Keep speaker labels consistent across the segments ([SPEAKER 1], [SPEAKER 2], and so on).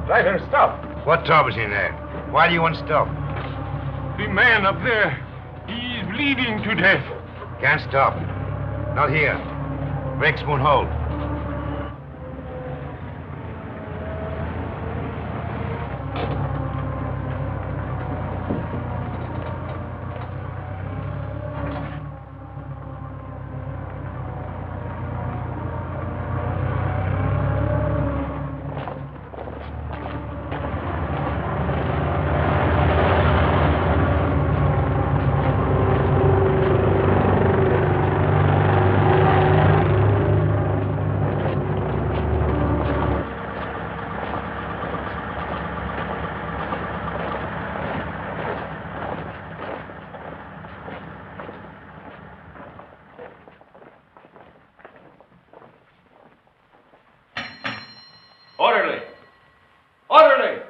[SPEAKER 1] Driver, stop.
[SPEAKER 2] What troubles in there? Why do you want to stop?
[SPEAKER 1] The man up there, he's bleeding to death.
[SPEAKER 2] Can't stop. Not here. Brakes won't hold.
[SPEAKER 1] Orderly! Orderly!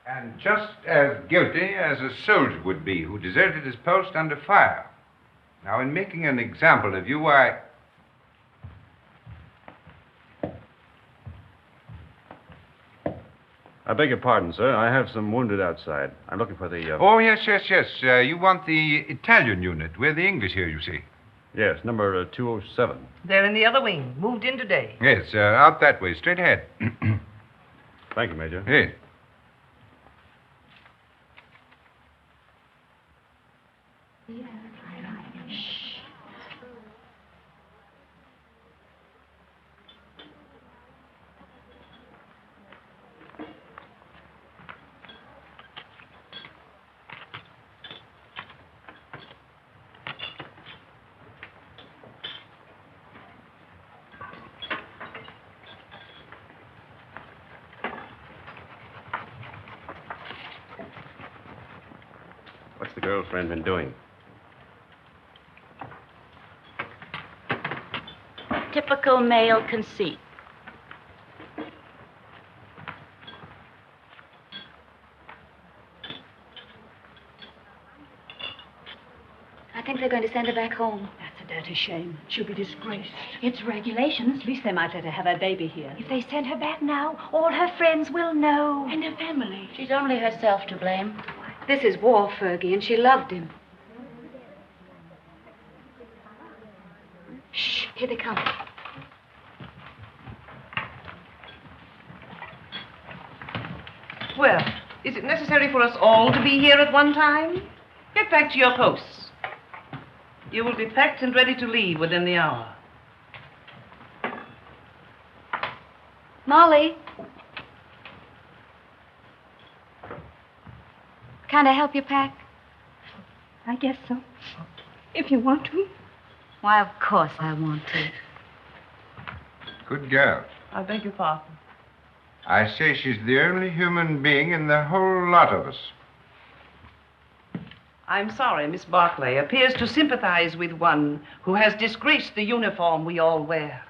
[SPEAKER 3] And just as guilty as a soldier would be who deserted his post under fire. Now, in making an example of you, I
[SPEAKER 4] beg your pardon, sir. I have some wounded outside. I'm looking for the...
[SPEAKER 3] Oh, yes. You want the Italian unit. We're the English here, you see.
[SPEAKER 4] Yes, number 207.
[SPEAKER 5] They're in the other wing. Moved in today.
[SPEAKER 3] Yes, out that way, straight ahead.
[SPEAKER 4] Thank you, Major.
[SPEAKER 3] Yes.
[SPEAKER 4] What's the girlfriend been doing?
[SPEAKER 6] Typical male conceit.
[SPEAKER 7] I think they're going to send her back home.
[SPEAKER 8] That's a dirty shame. She'll be disgraced.
[SPEAKER 7] It's regulations.
[SPEAKER 8] At least they might let her have her baby here.
[SPEAKER 7] If they send her back now, all her friends will know.
[SPEAKER 8] And her family.
[SPEAKER 6] She's only herself to blame.
[SPEAKER 7] This is war, Fergie, and she loved him. Shh, here they come.
[SPEAKER 5] Well, is it necessary for us all to be here at one time? Get back to your posts. You will be packed and ready to leave within the hour.
[SPEAKER 7] Molly. Can I help you pack?
[SPEAKER 8] I guess so. If you want to.
[SPEAKER 7] Why, of course I want to.
[SPEAKER 3] Good girl.
[SPEAKER 5] I beg your pardon.
[SPEAKER 3] I say she's the only human being in the whole lot of us.
[SPEAKER 5] I'm sorry, Miss Barclay appears to sympathize with one who has disgraced the uniform we all wear.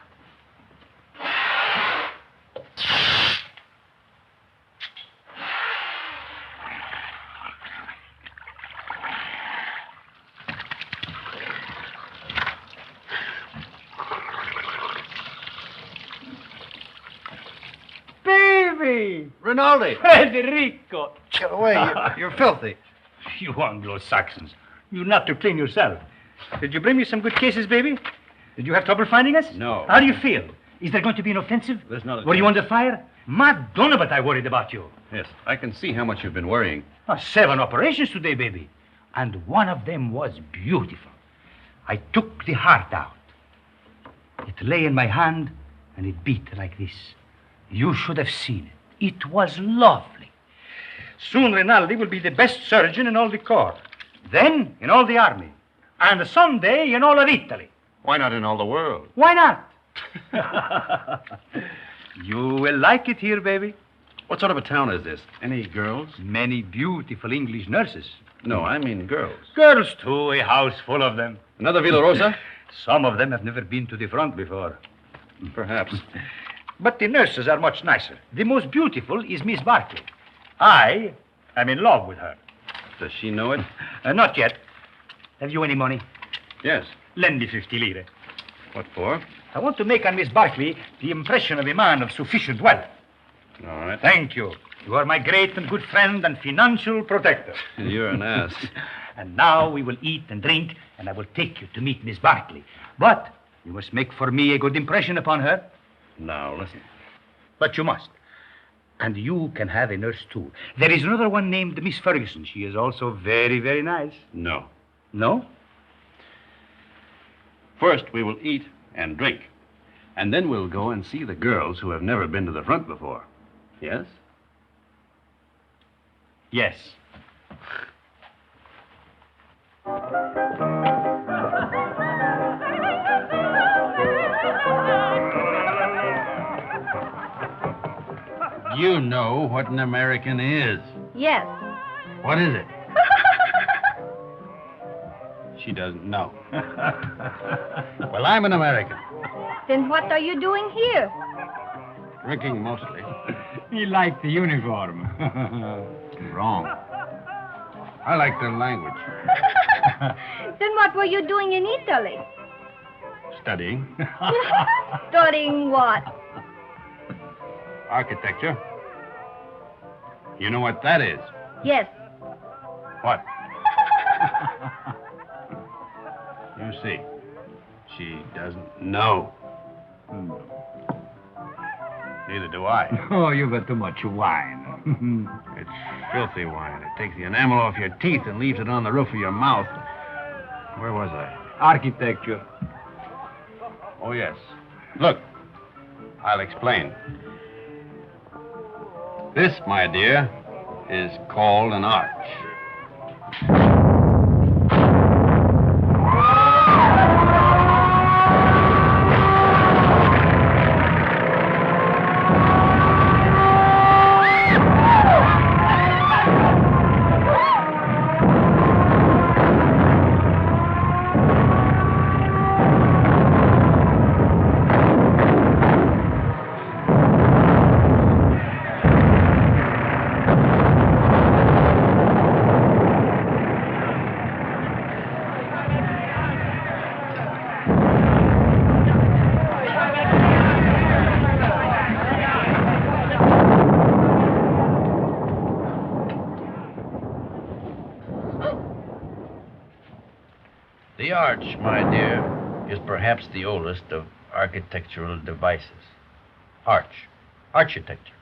[SPEAKER 9] Rinaldi!
[SPEAKER 10] Federico!
[SPEAKER 9] Get away. You're filthy.
[SPEAKER 10] You Anglo-Saxons. You're not to clean yourself. Did you bring me some good cases, baby? Did you have trouble finding us?
[SPEAKER 4] No.
[SPEAKER 10] How do you feel? Is there going to be an offensive?
[SPEAKER 4] There's not a
[SPEAKER 10] Were you
[SPEAKER 4] chance.
[SPEAKER 10] under fire? Madonna, but I worried about you.
[SPEAKER 4] Yes, I can see how much you've been worrying.
[SPEAKER 10] 7 operations today, baby. And one of them was beautiful. I took the heart out. It lay in my hand, and it beat like this. You should have seen it. It was lovely. Soon Rinaldi will be the best surgeon in all the corps. Then in all the army. And someday in all of Italy.
[SPEAKER 4] Why not in all the world?
[SPEAKER 10] Why not? You will like it here, baby.
[SPEAKER 4] What sort of a town is this? Any girls?
[SPEAKER 10] Many beautiful English nurses.
[SPEAKER 4] No, I mean girls.
[SPEAKER 10] Girls, too, a house full of them.
[SPEAKER 4] Another Villa Rosa?
[SPEAKER 10] Some of them have never been to the front before.
[SPEAKER 4] Perhaps.
[SPEAKER 10] But the nurses are much nicer. The most beautiful is Miss Barclay. I am in love with her.
[SPEAKER 4] Does she know it?
[SPEAKER 10] Not yet. Have you any money?
[SPEAKER 4] Yes.
[SPEAKER 10] Lend me 50 lire.
[SPEAKER 4] What for?
[SPEAKER 10] I want to make on Miss Barkley the impression of a man of sufficient wealth.
[SPEAKER 4] All right.
[SPEAKER 10] Thank you. You are my great and good friend and financial protector.
[SPEAKER 4] You're an ass.
[SPEAKER 10] And now we will eat and drink, and I will take you to meet Miss Barkley. But you must make for me a good impression upon her.
[SPEAKER 4] Now, listen.
[SPEAKER 10] But you must. And you can have a nurse, too. There is another one named Miss Ferguson. She is also very, very nice.
[SPEAKER 4] No.
[SPEAKER 10] No?
[SPEAKER 4] First, we will eat and drink. And then we'll go and see the girls who have never been to the front before. Yes?
[SPEAKER 10] Yes.
[SPEAKER 4] You know what an American is.
[SPEAKER 8] Yes.
[SPEAKER 4] What is it? She doesn't know. Well, I'm an American.
[SPEAKER 8] Then what are you doing here?
[SPEAKER 4] Drinking mostly.
[SPEAKER 1] He liked the uniform.
[SPEAKER 4] Wrong. I like the language.
[SPEAKER 8] Then what were you doing in Italy?
[SPEAKER 4] Studying.
[SPEAKER 8] Studying what?
[SPEAKER 4] Architecture. You know what that is?
[SPEAKER 8] Yes.
[SPEAKER 4] What? You see, she doesn't know. Neither do I.
[SPEAKER 1] Oh, you got too much wine.
[SPEAKER 4] It's filthy wine. It takes the enamel off your teeth and leaves it on the roof of your mouth. Where was I?
[SPEAKER 1] Architecture.
[SPEAKER 4] Oh, yes. Look, I'll explain. This, my dear, is called an arch.
[SPEAKER 11] The arch, my dear, is perhaps the oldest of architectural devices. Architecture.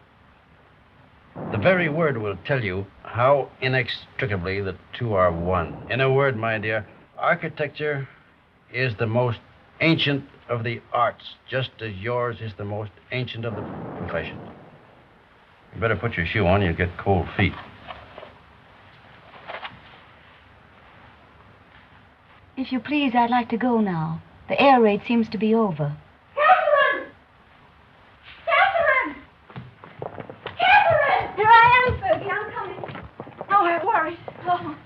[SPEAKER 11] The very word will tell you how inextricably the two are one. In a word, my dear, architecture is the most ancient of the arts, just as yours is the most ancient of the professions. You better put your shoe on, you'll get cold feet.
[SPEAKER 7] If you please, I'd like to go now. The air raid seems to be over.
[SPEAKER 8] Catherine! Catherine! Catherine! Here I am, Fergie. I'm coming. Oh, I'm worried. Oh.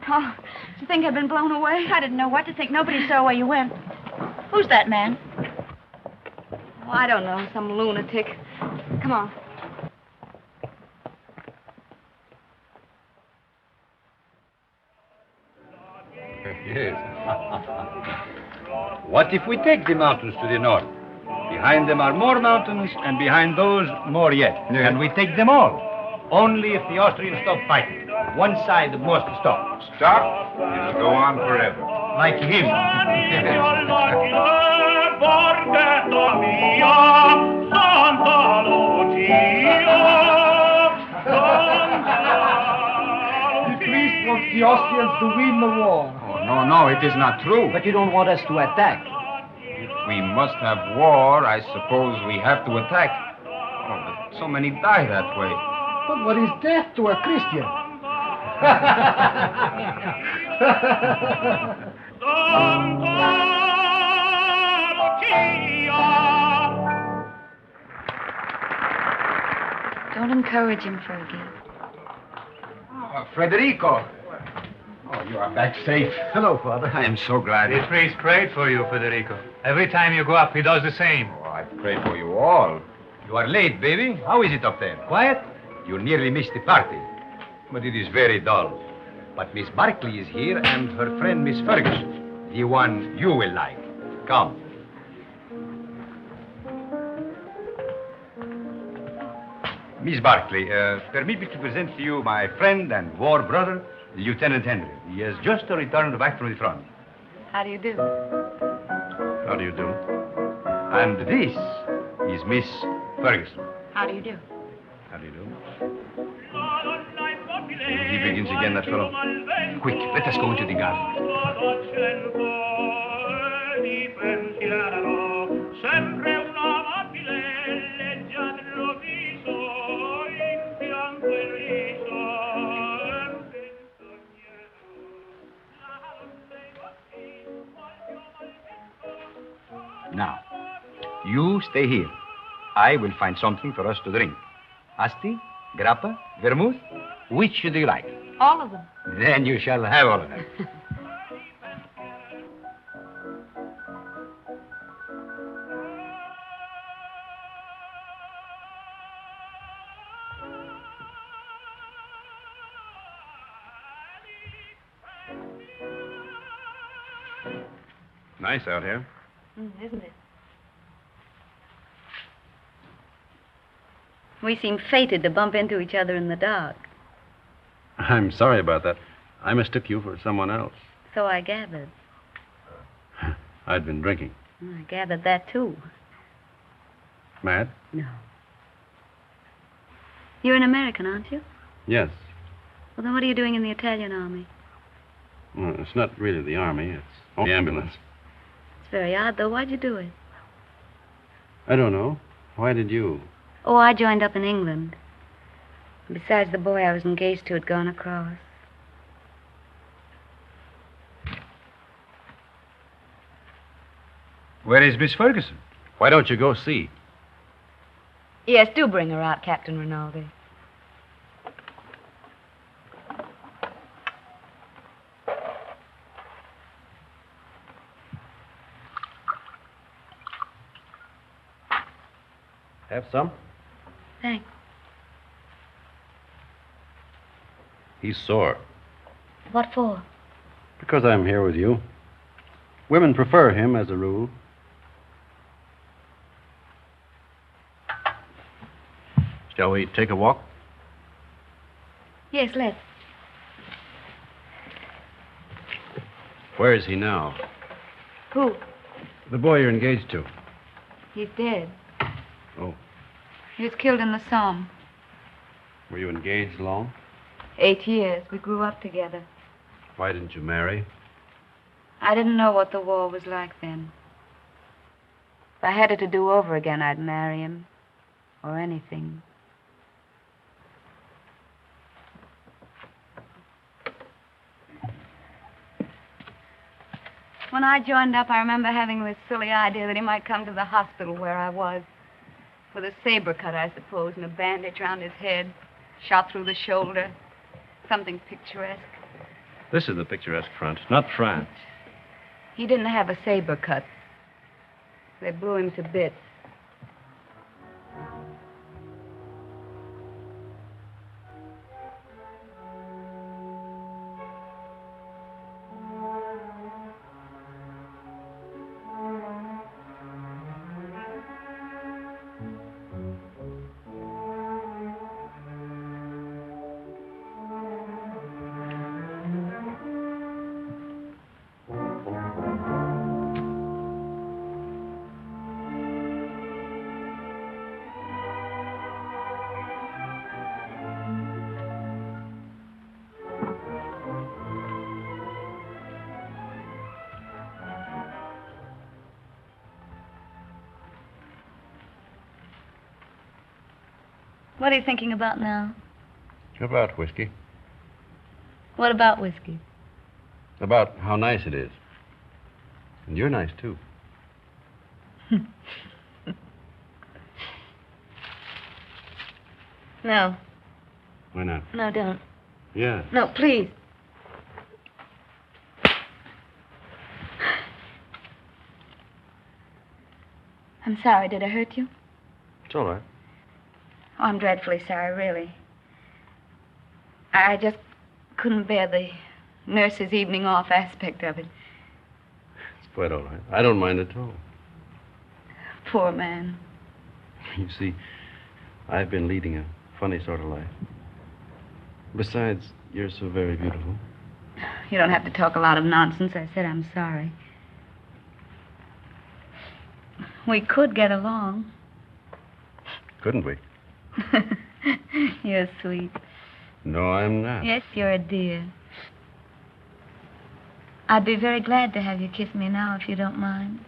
[SPEAKER 7] Oh, you think I've been blown away? I didn't know what to think. Nobody saw where you went. Who's that man? Oh, I don't know. Some lunatic. Come on.
[SPEAKER 4] Yes. What if we take the mountains to the north? Behind them are more mountains, and behind those, more yet.
[SPEAKER 10] Yeah. And we take them all. Only if the Austrians stop fighting. One side must stop.
[SPEAKER 3] Stop? It'll go on forever.
[SPEAKER 10] Like him.
[SPEAKER 1] The priest wants the Austrians to win the war.
[SPEAKER 2] Oh, no, it is not true.
[SPEAKER 1] But you don't want us to attack.
[SPEAKER 2] If we must have war, I suppose we have to attack. Oh, but so many die that way.
[SPEAKER 1] But what is death to a Christian?
[SPEAKER 7] Don't encourage him, Fergie.
[SPEAKER 2] Federico. Oh, you are back safe.
[SPEAKER 1] Hello, Father.
[SPEAKER 2] I am so glad.
[SPEAKER 12] The priest prayed for you, Federico. Every time you go up, he does the same.
[SPEAKER 2] Oh, I pray for you all. You are late, baby. How is it up there?
[SPEAKER 12] Quiet?
[SPEAKER 2] You nearly missed the party. But it is very dull.
[SPEAKER 13] But Miss Barkley is here and her friend Miss Ferguson, the one you will like. Come. Miss Barkley, permit me to present to you my friend and war brother, Lieutenant Henry. He has just returned back from the front.
[SPEAKER 7] How do you do?
[SPEAKER 4] How do you do?
[SPEAKER 13] And this is Miss Ferguson.
[SPEAKER 7] How do you do?
[SPEAKER 4] How do you do?
[SPEAKER 13] He begins again, that fellow. Quick, let us go into the garden. Now, you stay here. I will find something for us to drink. Asti, grappa, vermouth, which do you like?
[SPEAKER 7] All of them.
[SPEAKER 13] Then you shall have all of them.
[SPEAKER 4] Nice out here.
[SPEAKER 7] Isn't it? We seem fated to bump into each other in the dark.
[SPEAKER 4] I'm sorry about that. I mistook you for someone else.
[SPEAKER 7] So I gathered.
[SPEAKER 4] I'd been drinking.
[SPEAKER 7] I gathered that, too.
[SPEAKER 4] Mad?
[SPEAKER 7] No. You're an American, aren't you?
[SPEAKER 4] Yes.
[SPEAKER 7] Well, then what are you doing in the Italian army?
[SPEAKER 4] Well, it's not really the army. It's only the ambulance.
[SPEAKER 7] It's very odd, though. Why'd you do it?
[SPEAKER 4] I don't know. Why did you?
[SPEAKER 7] Oh, I joined up in England. Besides, the boy I was engaged to had gone across.
[SPEAKER 13] Where is Miss Ferguson?
[SPEAKER 4] Why don't you go see?
[SPEAKER 7] Yes, do bring her out, Captain Rinaldi.
[SPEAKER 11] Have some?
[SPEAKER 7] Thanks.
[SPEAKER 4] He's sore.
[SPEAKER 7] What for?
[SPEAKER 4] Because I'm here with you. Women prefer him as a rule. Shall we take a walk?
[SPEAKER 7] Yes, let's.
[SPEAKER 4] Where is he now?
[SPEAKER 7] Who?
[SPEAKER 4] The boy you're engaged to.
[SPEAKER 7] He's dead.
[SPEAKER 4] Oh.
[SPEAKER 7] He was killed in the Somme.
[SPEAKER 4] Were you engaged long?
[SPEAKER 7] 8 years. We grew up together.
[SPEAKER 4] Why didn't you marry?
[SPEAKER 7] I didn't know what the war was like then. If I had it to do over again, I'd marry him. Or anything. When I joined up, I remember having this silly idea that he might come to the hospital where I was. With a saber cut, I suppose, and a bandage around his head. Shot through the shoulder. Something picturesque.
[SPEAKER 4] This is the picturesque front, not France.
[SPEAKER 7] He didn't have a saber cut. They blew him to bits. What are you thinking about now?
[SPEAKER 4] About whiskey.
[SPEAKER 7] What about whiskey?
[SPEAKER 4] About how nice it is. And you're nice, too.
[SPEAKER 7] No.
[SPEAKER 4] Why not?
[SPEAKER 7] No, don't.
[SPEAKER 4] Yeah.
[SPEAKER 7] No, please. I'm sorry. Did I hurt you?
[SPEAKER 4] It's all right.
[SPEAKER 7] Oh, I'm dreadfully sorry, really. I just couldn't bear the nurse's evening off aspect of it.
[SPEAKER 4] It's quite all right. I don't mind at all.
[SPEAKER 7] Poor man.
[SPEAKER 4] You see, I've been leading a funny sort of life. Besides, you're so very beautiful.
[SPEAKER 7] You don't have to talk a lot of nonsense. I said I'm sorry. We could get along.
[SPEAKER 4] Couldn't we?
[SPEAKER 7] You're sweet.
[SPEAKER 4] No, I'm not.
[SPEAKER 7] Yes, you're a dear. I'd be very glad to have you kiss me now, if you don't mind.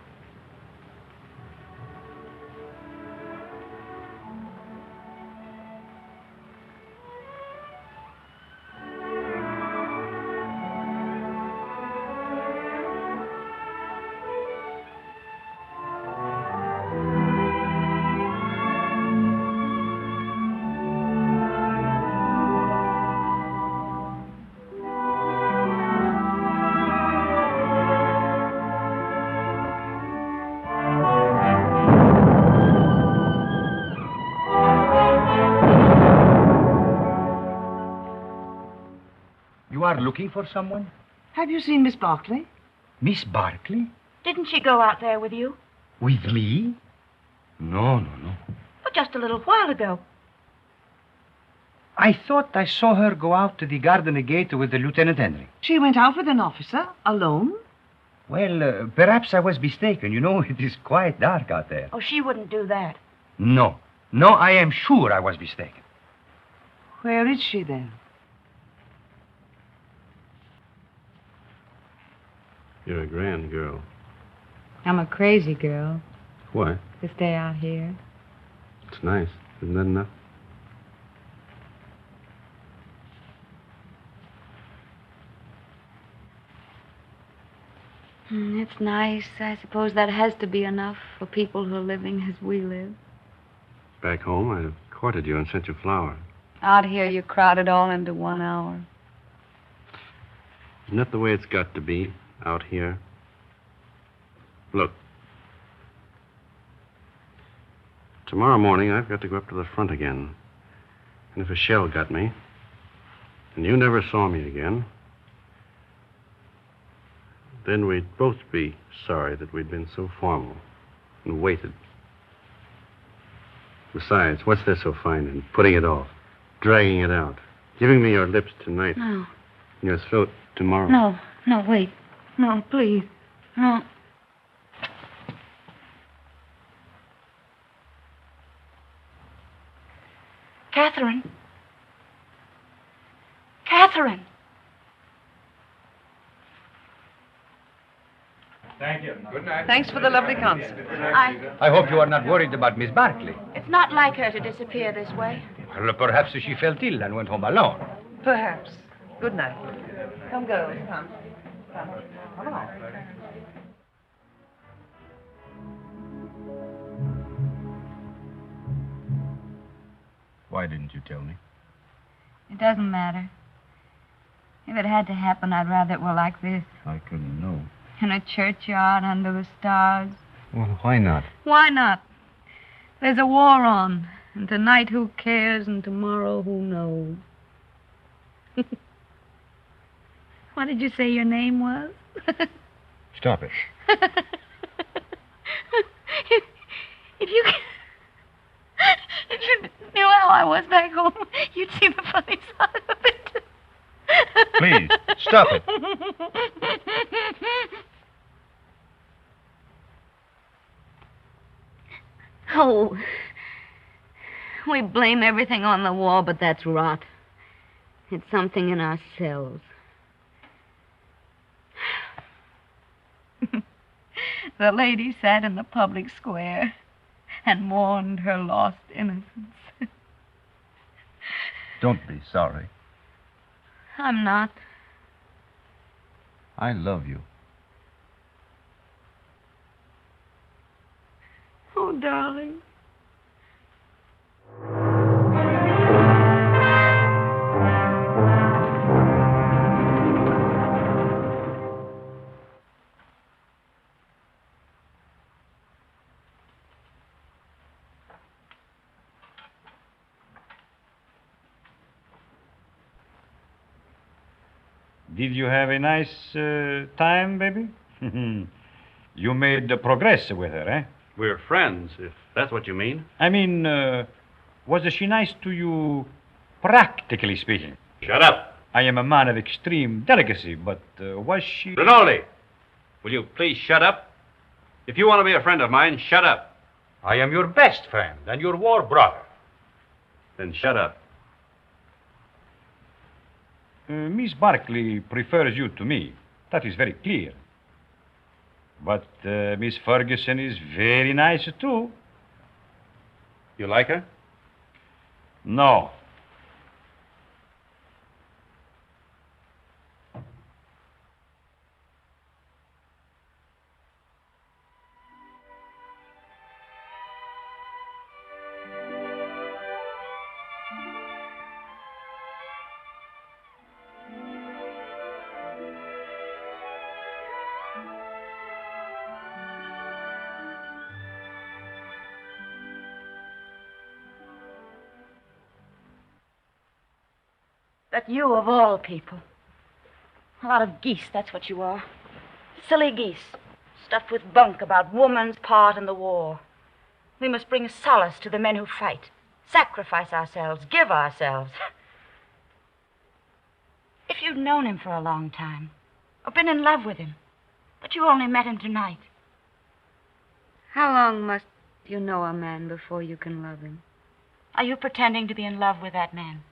[SPEAKER 10] You are looking for someone?
[SPEAKER 5] Have you seen Miss Barclay?
[SPEAKER 10] Miss Barclay?
[SPEAKER 6] Didn't she go out there with you?
[SPEAKER 10] With me? No.
[SPEAKER 6] But just a little while ago.
[SPEAKER 10] I thought I saw her go out to the garden gate with the Lieutenant Henry.
[SPEAKER 5] She went out with an officer, alone?
[SPEAKER 10] Well, perhaps I was mistaken. You know, it is quite dark out there.
[SPEAKER 6] Oh, she wouldn't do that.
[SPEAKER 10] No, I am sure I was mistaken.
[SPEAKER 5] Where is she, then?
[SPEAKER 4] You're a grand girl.
[SPEAKER 7] I'm a crazy girl
[SPEAKER 4] Why?
[SPEAKER 7] to stay out here.
[SPEAKER 4] It's nice. Isn't that enough?
[SPEAKER 7] It's nice. I suppose that has to be enough for people who are living as we live.
[SPEAKER 4] Back home, I'd have courted you and sent you flowers.
[SPEAKER 7] Out here, you crowd it all into 1 hour.
[SPEAKER 4] Isn't that the way it's got to be out here? Look. Tomorrow morning, I've got to go up to the front again. And if a shell got me, and you never saw me again, then we'd both be sorry that we'd been so formal and waited. Besides, what's there so fine in putting it off, dragging it out, giving me your lips tonight,
[SPEAKER 7] No.
[SPEAKER 4] and your throat tomorrow?
[SPEAKER 7] No, wait. No, please. No.
[SPEAKER 6] Catherine.
[SPEAKER 12] Thank you.
[SPEAKER 3] Good night.
[SPEAKER 5] Thanks for the lovely concert.
[SPEAKER 10] I hope you are not worried about Miss Barclay.
[SPEAKER 6] It's not like her to disappear this way.
[SPEAKER 10] Well, perhaps she felt ill and went home alone.
[SPEAKER 5] Perhaps. Good night. Come, girls. Come. Come along.
[SPEAKER 11] Why didn't you tell me?
[SPEAKER 7] It doesn't matter. If it had to happen, I'd rather it were like this.
[SPEAKER 11] I couldn't know.
[SPEAKER 7] In a churchyard under the stars.
[SPEAKER 11] Well, why not?
[SPEAKER 7] Why not? There's a war on. And tonight, who cares? And tomorrow, who knows? What did you say your name was?
[SPEAKER 11] Stop it.
[SPEAKER 7] If you knew how I was back home, you'd see the funny side of it.
[SPEAKER 11] Please, stop it.
[SPEAKER 7] Oh, we blame everything on the war, but that's rot. It's something in ourselves. The lady sat in the public square and mourned her lost innocence.
[SPEAKER 11] Don't be sorry.
[SPEAKER 7] I'm not.
[SPEAKER 11] I love you.
[SPEAKER 7] Oh, darling.
[SPEAKER 14] Did you have a nice time, baby? You made progress with her, eh?
[SPEAKER 4] We're friends, if that's what you mean.
[SPEAKER 14] I mean, was she nice to you, practically speaking?
[SPEAKER 4] Shut up.
[SPEAKER 14] I am a man of extreme delicacy, but was she...
[SPEAKER 4] Rinaldi, will you please shut up? If you want to be a friend of mine, shut up.
[SPEAKER 12] I am your best friend and your war brother.
[SPEAKER 4] Then shut up.
[SPEAKER 14] Miss Barkley prefers you to me. That is very clear. But Miss Ferguson is very nice, too.
[SPEAKER 4] You like her?
[SPEAKER 14] No.
[SPEAKER 6] That you, of all people. A lot of geese, that's what you are. Silly geese, stuffed with bunk about woman's part in the war. We must bring solace to the men who fight, sacrifice ourselves, give ourselves. If you'd known him for a long time, or been in love with him, but you only met him tonight.
[SPEAKER 7] How long must you know a man before you can love him?
[SPEAKER 6] Are you pretending to be in love with that man?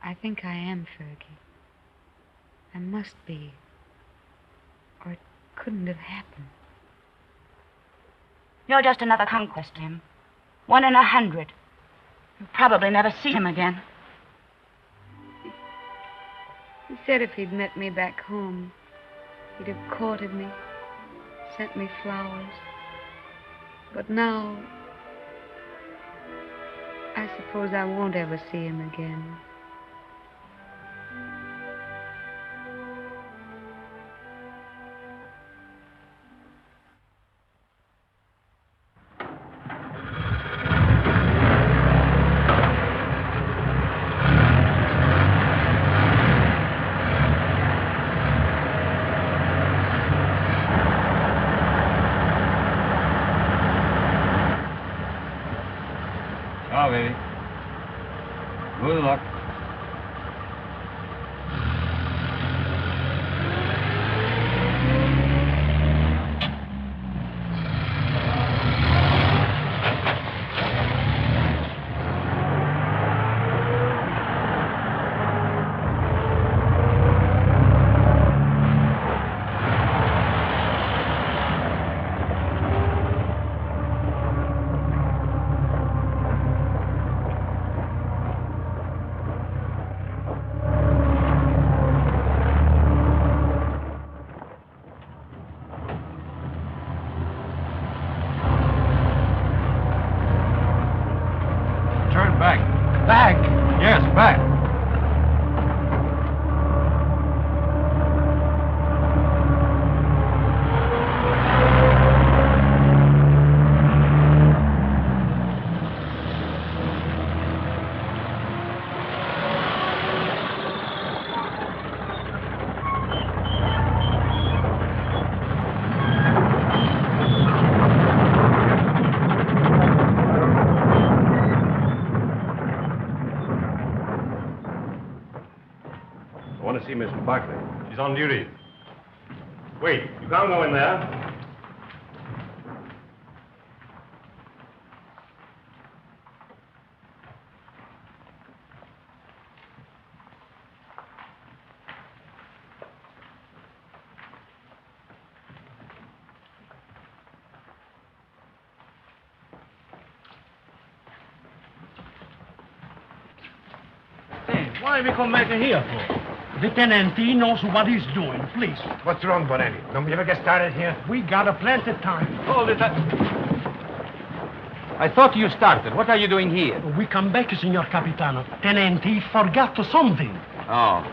[SPEAKER 7] I think I am, Fergie. I must be. Or it couldn't have happened.
[SPEAKER 6] You're just another conquest to him. 1 in 100. You'll probably never see him again.
[SPEAKER 7] He said if he'd met me back home, he'd have courted me, sent me flowers. But now, I suppose I won't ever see him again.
[SPEAKER 14] Ciao, baby. Good luck.
[SPEAKER 1] Back? Yes, back.
[SPEAKER 4] I want to see Mr. Barkley.
[SPEAKER 1] She's on duty. Wait, you can't go in there.
[SPEAKER 15] Hey, why we come back here for? The tenant, he knows what he's doing, please.
[SPEAKER 1] What's wrong, Bonelli? Don't we ever get started here?
[SPEAKER 15] We got a plenty of time.
[SPEAKER 12] Hold it. I thought you started. What are you doing here?
[SPEAKER 15] We come back, Signor Capitano. Tenant, he forgot something.
[SPEAKER 12] Oh.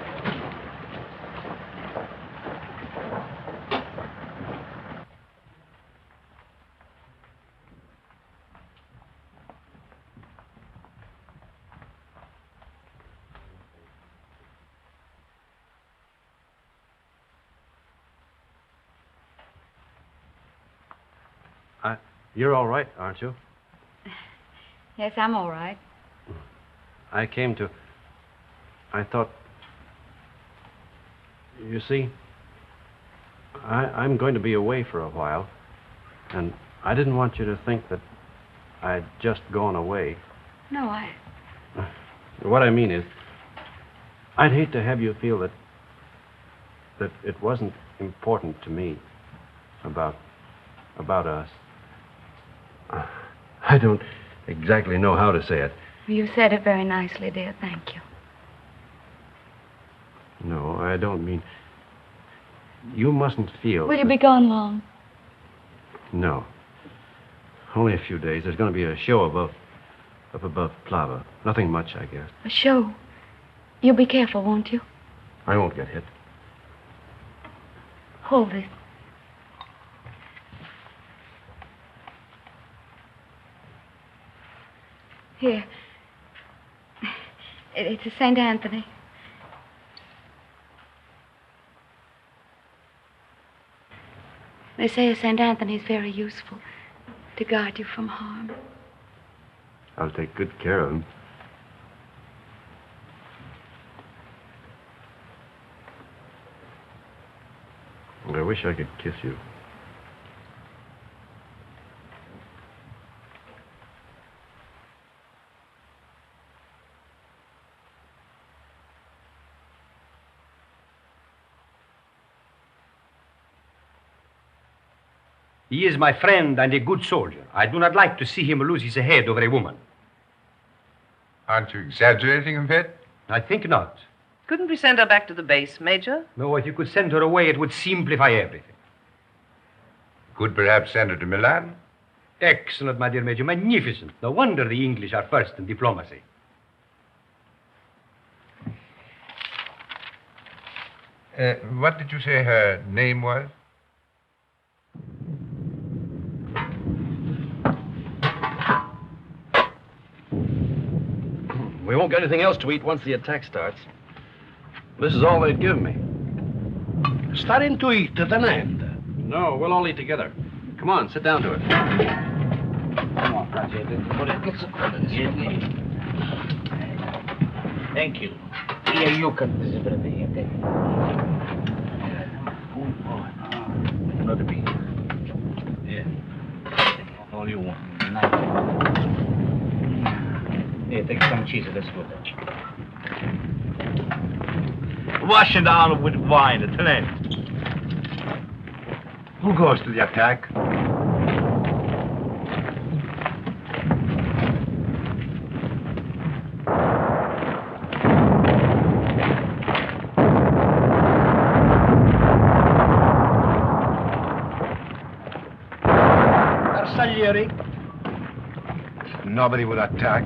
[SPEAKER 4] You're all right, aren't you?
[SPEAKER 7] Yes, I'm all right.
[SPEAKER 4] I thought... You see, I'm going to be away for a while, and I didn't want you to think that I'd just gone away.
[SPEAKER 7] No,
[SPEAKER 4] What I mean is, I'd hate to have you feel that it wasn't important to me about us. I don't exactly know how to say it.
[SPEAKER 7] You said it very nicely, dear. Thank you.
[SPEAKER 4] No, I don't mean... You mustn't feel...
[SPEAKER 7] Will you be gone long?
[SPEAKER 4] No. Only a few days. There's going to be a show up above Plava. Nothing much, I guess.
[SPEAKER 7] A show? You'll be careful, won't you?
[SPEAKER 4] I won't get hit.
[SPEAKER 7] Hold this. Here. It's a St. Anthony. They say a St. Anthony is very useful to guard you from harm.
[SPEAKER 4] I'll take good care of him. I wish I could kiss you.
[SPEAKER 13] He is my friend and a good soldier. I do not like to see him lose his head over a woman.
[SPEAKER 3] Aren't you exaggerating a bit?
[SPEAKER 13] I think not.
[SPEAKER 5] Couldn't we send her back to the base, Major?
[SPEAKER 13] No, if you could send her away, it would simplify everything.
[SPEAKER 3] Could perhaps send her to Milan?
[SPEAKER 13] Excellent, my dear Major. Magnificent. No wonder the English are first in diplomacy.
[SPEAKER 3] What did you say her name was?
[SPEAKER 4] We won't get anything else to eat once the attack starts. This is all they'd give me.
[SPEAKER 15] Starting to eat, tenente.
[SPEAKER 4] No, we'll all eat together. Come on, sit down to it.
[SPEAKER 15] Thank you. Here you can another piece. Yeah. All you want. Here, take some cheese. That's good. Wash it down with wine, tenente.
[SPEAKER 3] Who goes to the attack?
[SPEAKER 15] Arsaglieri.
[SPEAKER 3] Nobody would attack.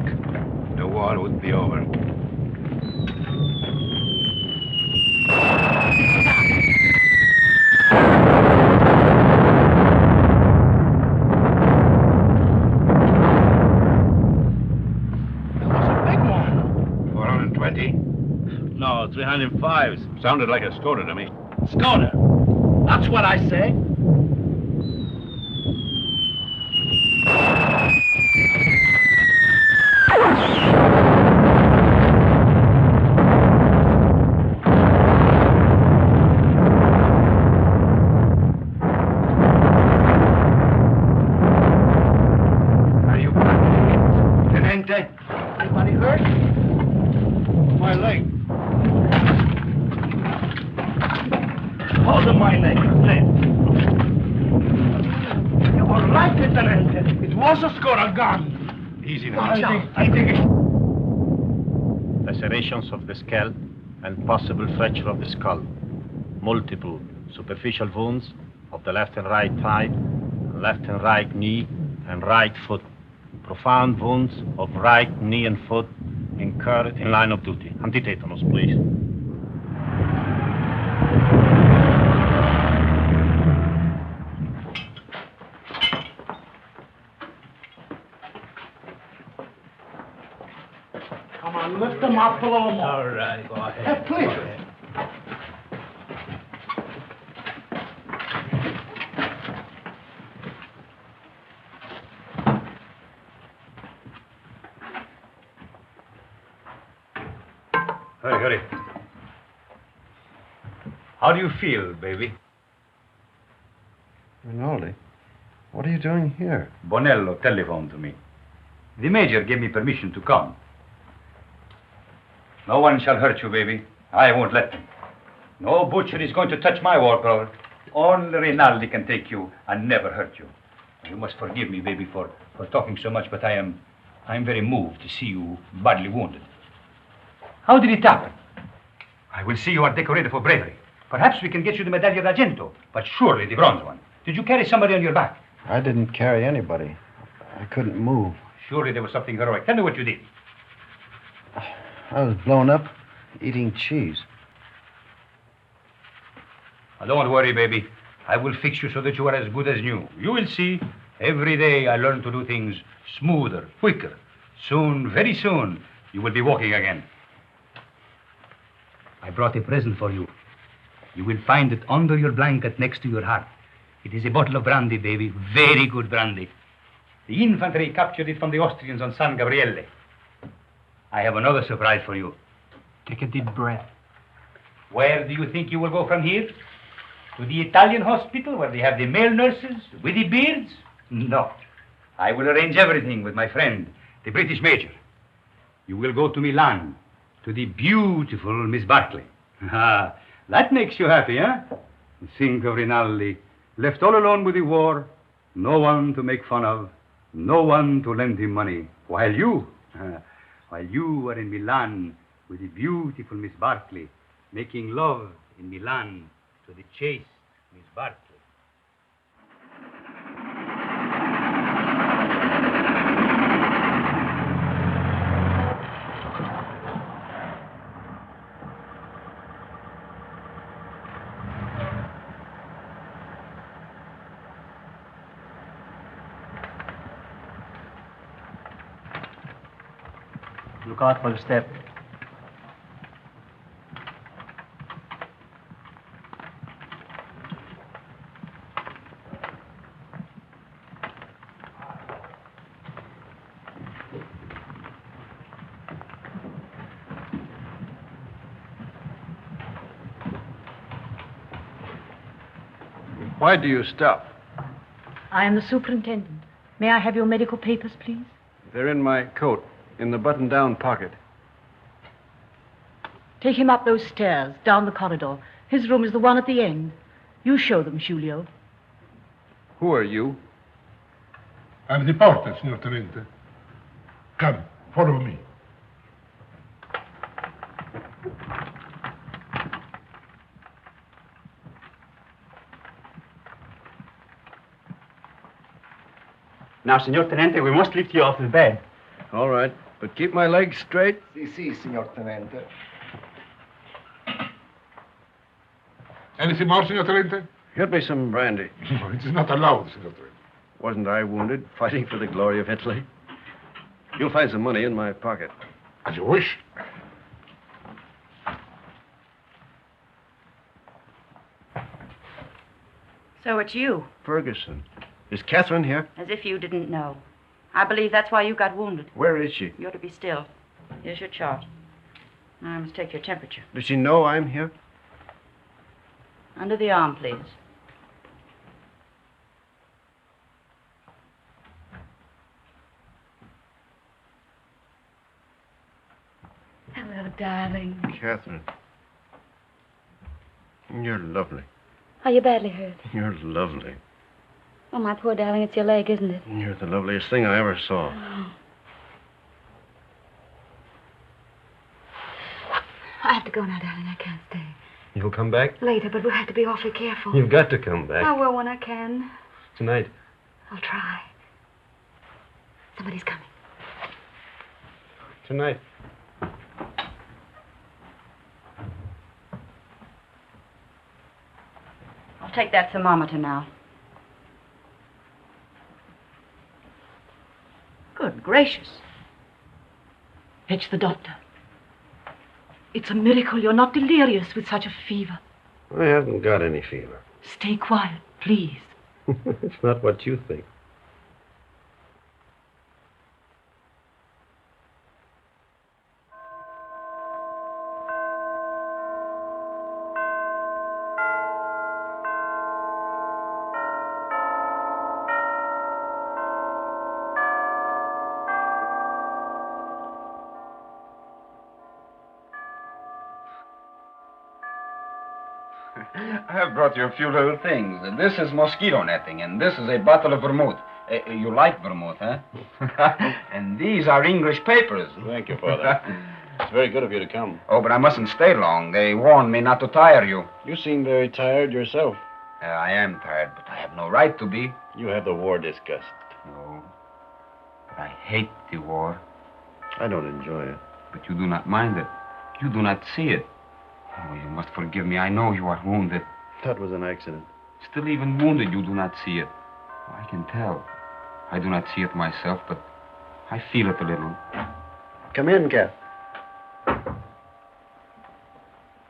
[SPEAKER 3] The war would be over.
[SPEAKER 15] No, 305s.
[SPEAKER 4] Sounded like a Skoda to me.
[SPEAKER 15] Skoda. That's what I say.
[SPEAKER 3] Are you Tenente?
[SPEAKER 15] Anybody hurt? My leg. Hold my leg, then. You were right, Tenente. It was a Skoda gun.
[SPEAKER 3] Easy now.
[SPEAKER 15] I think it.
[SPEAKER 16] Lacerations of the scalp and possible fracture of the skull. Multiple superficial wounds of the left and right thigh, left and right knee, and right foot. Profound wounds of right knee and foot incurred in line of duty. Antitetanus, please.
[SPEAKER 15] Come on, lift them up a little more.
[SPEAKER 16] All right, go ahead.
[SPEAKER 15] Please.
[SPEAKER 14] Hurry, hurry. How do you feel, baby?
[SPEAKER 4] Rinaldi, what are you doing here?
[SPEAKER 14] Bonello telephoned to me. The major gave me permission to come. No one shall hurt you, baby. I won't let them. No butcher is going to touch my war brother. Only Rinaldi can take you and never hurt you. You must forgive me, baby, for talking so much, but I'm very moved to see you badly wounded. How did it happen? I will see you are decorated for bravery. Perhaps we can get you the Medaglia d'Argento, but surely the bronze one. Did you carry somebody on your back?
[SPEAKER 4] I didn't carry anybody. I couldn't move.
[SPEAKER 14] Surely there was something heroic. Tell me what you did.
[SPEAKER 4] I was blown up eating cheese.
[SPEAKER 14] Now, don't worry, baby. I will fix you so that you are as good as new. You will see. Every day I learn to do things smoother, quicker. Soon, very soon, you will be walking again. I brought a present for you. You will find it under your blanket next to your heart. It is a bottle of brandy, baby. Very good brandy. The infantry captured it from the Austrians on San Gabriele. I have another surprise for you.
[SPEAKER 12] Take a deep breath.
[SPEAKER 14] Where do you think you will go from here? To the Italian hospital where they have the male nurses with the beards? No. I will arrange everything with my friend, the British major. You will go to Milan, to the beautiful Miss Barclay. Ah, that makes you happy, huh? Think of Rinaldi, left all alone with the war, no one to make fun of, no one to lend him money, while you are in Milan with the beautiful Miss Barclay, making love in Milan to the chaste Miss Barclay.
[SPEAKER 12] Look out for the step.
[SPEAKER 4] Why do you stop?
[SPEAKER 17] I am the superintendent. May I have your medical papers, please?
[SPEAKER 4] They're in my coat, in the button-down pocket.
[SPEAKER 17] Take him up those stairs, down the corridor. His room is the one at the end. You show them, Giulio.
[SPEAKER 4] Who are you?
[SPEAKER 18] I'm the porter, signor Tenente. Come, follow me.
[SPEAKER 12] Now, Signor Tenente, we must lift you off the bed.
[SPEAKER 4] All right, but keep my legs straight.
[SPEAKER 18] Si, signor Tenente. Anything more, signor Tenente?
[SPEAKER 4] Get me some brandy.
[SPEAKER 18] No, it is not allowed, signor Tenente.
[SPEAKER 4] Wasn't I wounded, fighting for the glory of Italy? You'll find some money in my pocket.
[SPEAKER 18] As you wish.
[SPEAKER 6] So it's you.
[SPEAKER 4] Ferguson. Is Catherine here?
[SPEAKER 6] As if you didn't know. I believe that's why you got wounded.
[SPEAKER 4] Where is she?
[SPEAKER 6] You're to be still. Here's your chart. Now I must take your temperature.
[SPEAKER 4] Does she know I'm here?
[SPEAKER 6] Under the arm, please.
[SPEAKER 17] Hello, darling.
[SPEAKER 4] Catherine. You're lovely.
[SPEAKER 7] Are you badly hurt?
[SPEAKER 4] You're lovely.
[SPEAKER 7] Oh, my poor darling, it's your leg, isn't it?
[SPEAKER 4] You're the loveliest thing I ever saw.
[SPEAKER 7] I have to go now, darling. I can't stay.
[SPEAKER 4] You'll come back?
[SPEAKER 7] Later, but we'll have to be awfully careful.
[SPEAKER 4] You've got to come back.
[SPEAKER 7] I will when I can.
[SPEAKER 4] Tonight.
[SPEAKER 7] I'll try. Somebody's coming.
[SPEAKER 4] Tonight.
[SPEAKER 6] I'll take that thermometer now. Good gracious.
[SPEAKER 17] Fetch the doctor. It's a miracle you're not delirious with such a fever.
[SPEAKER 4] I haven't got any fever.
[SPEAKER 17] Stay quiet, please.
[SPEAKER 4] It's not what you think.
[SPEAKER 2] I have brought you a few little things. This is mosquito netting, and this is a bottle of vermouth. You like vermouth, huh? And these are English papers.
[SPEAKER 11] Thank you, Father. It's very good of you to come.
[SPEAKER 2] Oh, but I mustn't stay long. They warned me not to tire you.
[SPEAKER 11] You seem very tired yourself.
[SPEAKER 2] I am tired, but I have no right to be.
[SPEAKER 11] You have the war disgust.
[SPEAKER 2] No, but I hate the war.
[SPEAKER 11] I don't enjoy it.
[SPEAKER 2] But you do not mind it. You do not see it. Oh, you must forgive me. I know you are wounded.
[SPEAKER 11] That was an accident.
[SPEAKER 2] Still, even wounded, you do not see it. Oh, I can tell. I do not see it myself, but I feel it a little.
[SPEAKER 11] Come in, Cap.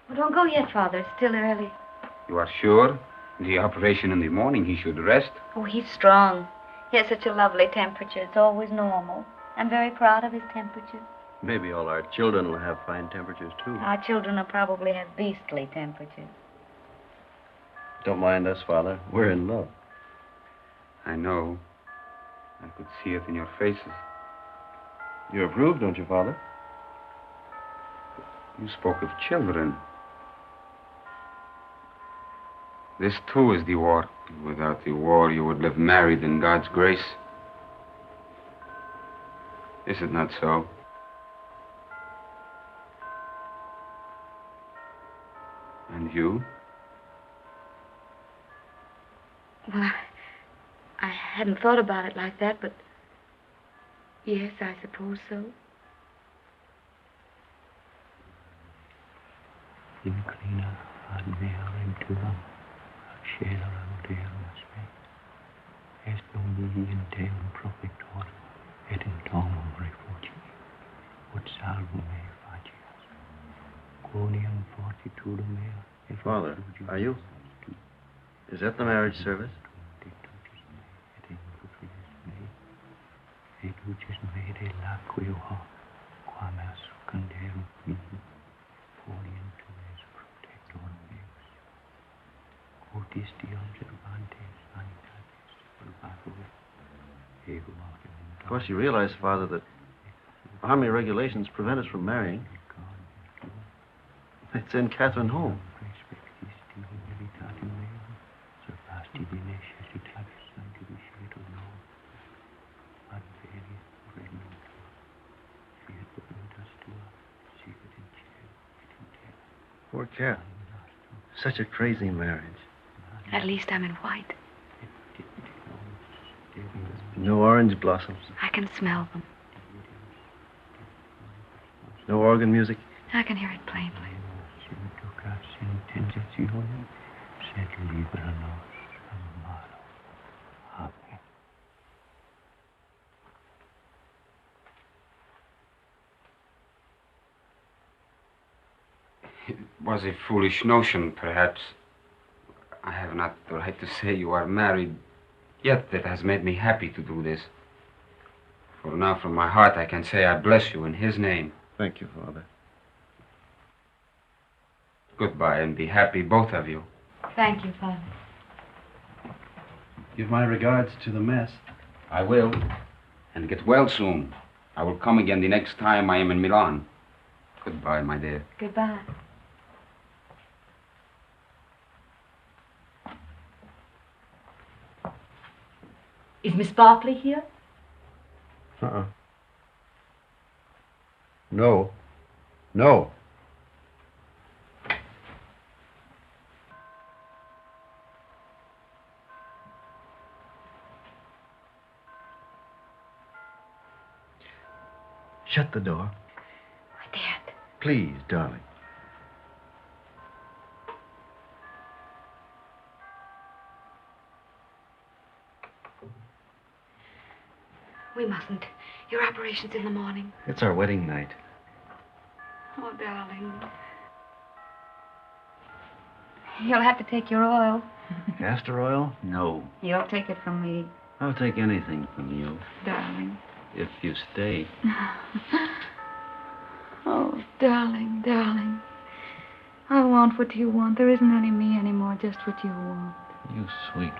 [SPEAKER 7] Well, don't go yet, Father. It's still early.
[SPEAKER 2] You are sure? The operation in the morning, he should rest.
[SPEAKER 7] Oh, he's strong. He has such a lovely temperature. It's always normal. I'm very proud of his temperature.
[SPEAKER 11] Maybe all our children will have fine temperatures, too.
[SPEAKER 7] Our children will probably have beastly temperatures.
[SPEAKER 11] Don't mind us, Father. We're in love.
[SPEAKER 2] I know. I could see it in your faces.
[SPEAKER 11] You approve, don't you, Father?
[SPEAKER 2] You spoke of children. This, too, is the war. Without the war, you would live married in God's grace. Is it not so? And you?
[SPEAKER 7] Well, I hadn't thought about it like that, but yes, I suppose so.
[SPEAKER 19] Inclina ad mea venturam, accelerem Deus me, est Domini in Deum profector, et in domum refugii, ut salvum me facias, quoniam fortitudo mea, et
[SPEAKER 11] Father, are you? Is that the marriage service?
[SPEAKER 19] Et ducis me de laqueo quam ascanderum mihi, forient tues protectorum meus. Quotis die observantes sanitatis purgatur, ego autem.
[SPEAKER 11] Of course, you realize, Father, that army regulations prevent us from marrying. They'd send Catherine home. Poor Cat. Such a crazy marriage.
[SPEAKER 7] At least I'm in white.
[SPEAKER 11] No orange blossoms.
[SPEAKER 7] I can smell them.
[SPEAKER 11] No organ music.
[SPEAKER 7] I can hear it plainly.
[SPEAKER 2] It was a foolish notion, perhaps. I have not the right to say you are married, yet it has made me happy to do this. For now, from my heart, I can say I bless you in his name.
[SPEAKER 11] Thank you, Father.
[SPEAKER 2] Goodbye, and be happy, both of you.
[SPEAKER 7] Thank you, Father.
[SPEAKER 11] Give my regards to the mess.
[SPEAKER 2] I will. And get well soon. I will come again the next time I am in Milan. Goodbye, my dear.
[SPEAKER 7] Goodbye.
[SPEAKER 17] Is Miss Barclay here?
[SPEAKER 11] No. No. Shut the door.
[SPEAKER 7] I daren't.
[SPEAKER 11] Please, darling.
[SPEAKER 7] We mustn't. Your operation's in the morning.
[SPEAKER 11] It's our wedding night.
[SPEAKER 7] Oh, darling. You'll have to take your oil.
[SPEAKER 11] Castor oil? No.
[SPEAKER 7] You'll take it from me,
[SPEAKER 11] I'll take anything from you.
[SPEAKER 7] darling.
[SPEAKER 11] If you stay.
[SPEAKER 7] Oh, darling, darling. I want what you want. There isn't any me anymore, just what you want.
[SPEAKER 11] You sweet.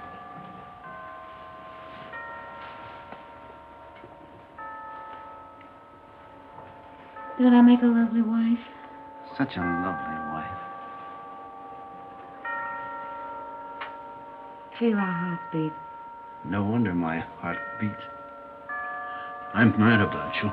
[SPEAKER 7] Did I make a lovely wife?
[SPEAKER 11] Such a lovely wife.
[SPEAKER 7] Feel our hearts beat.
[SPEAKER 11] No wonder my heart beats. I'm mad about you.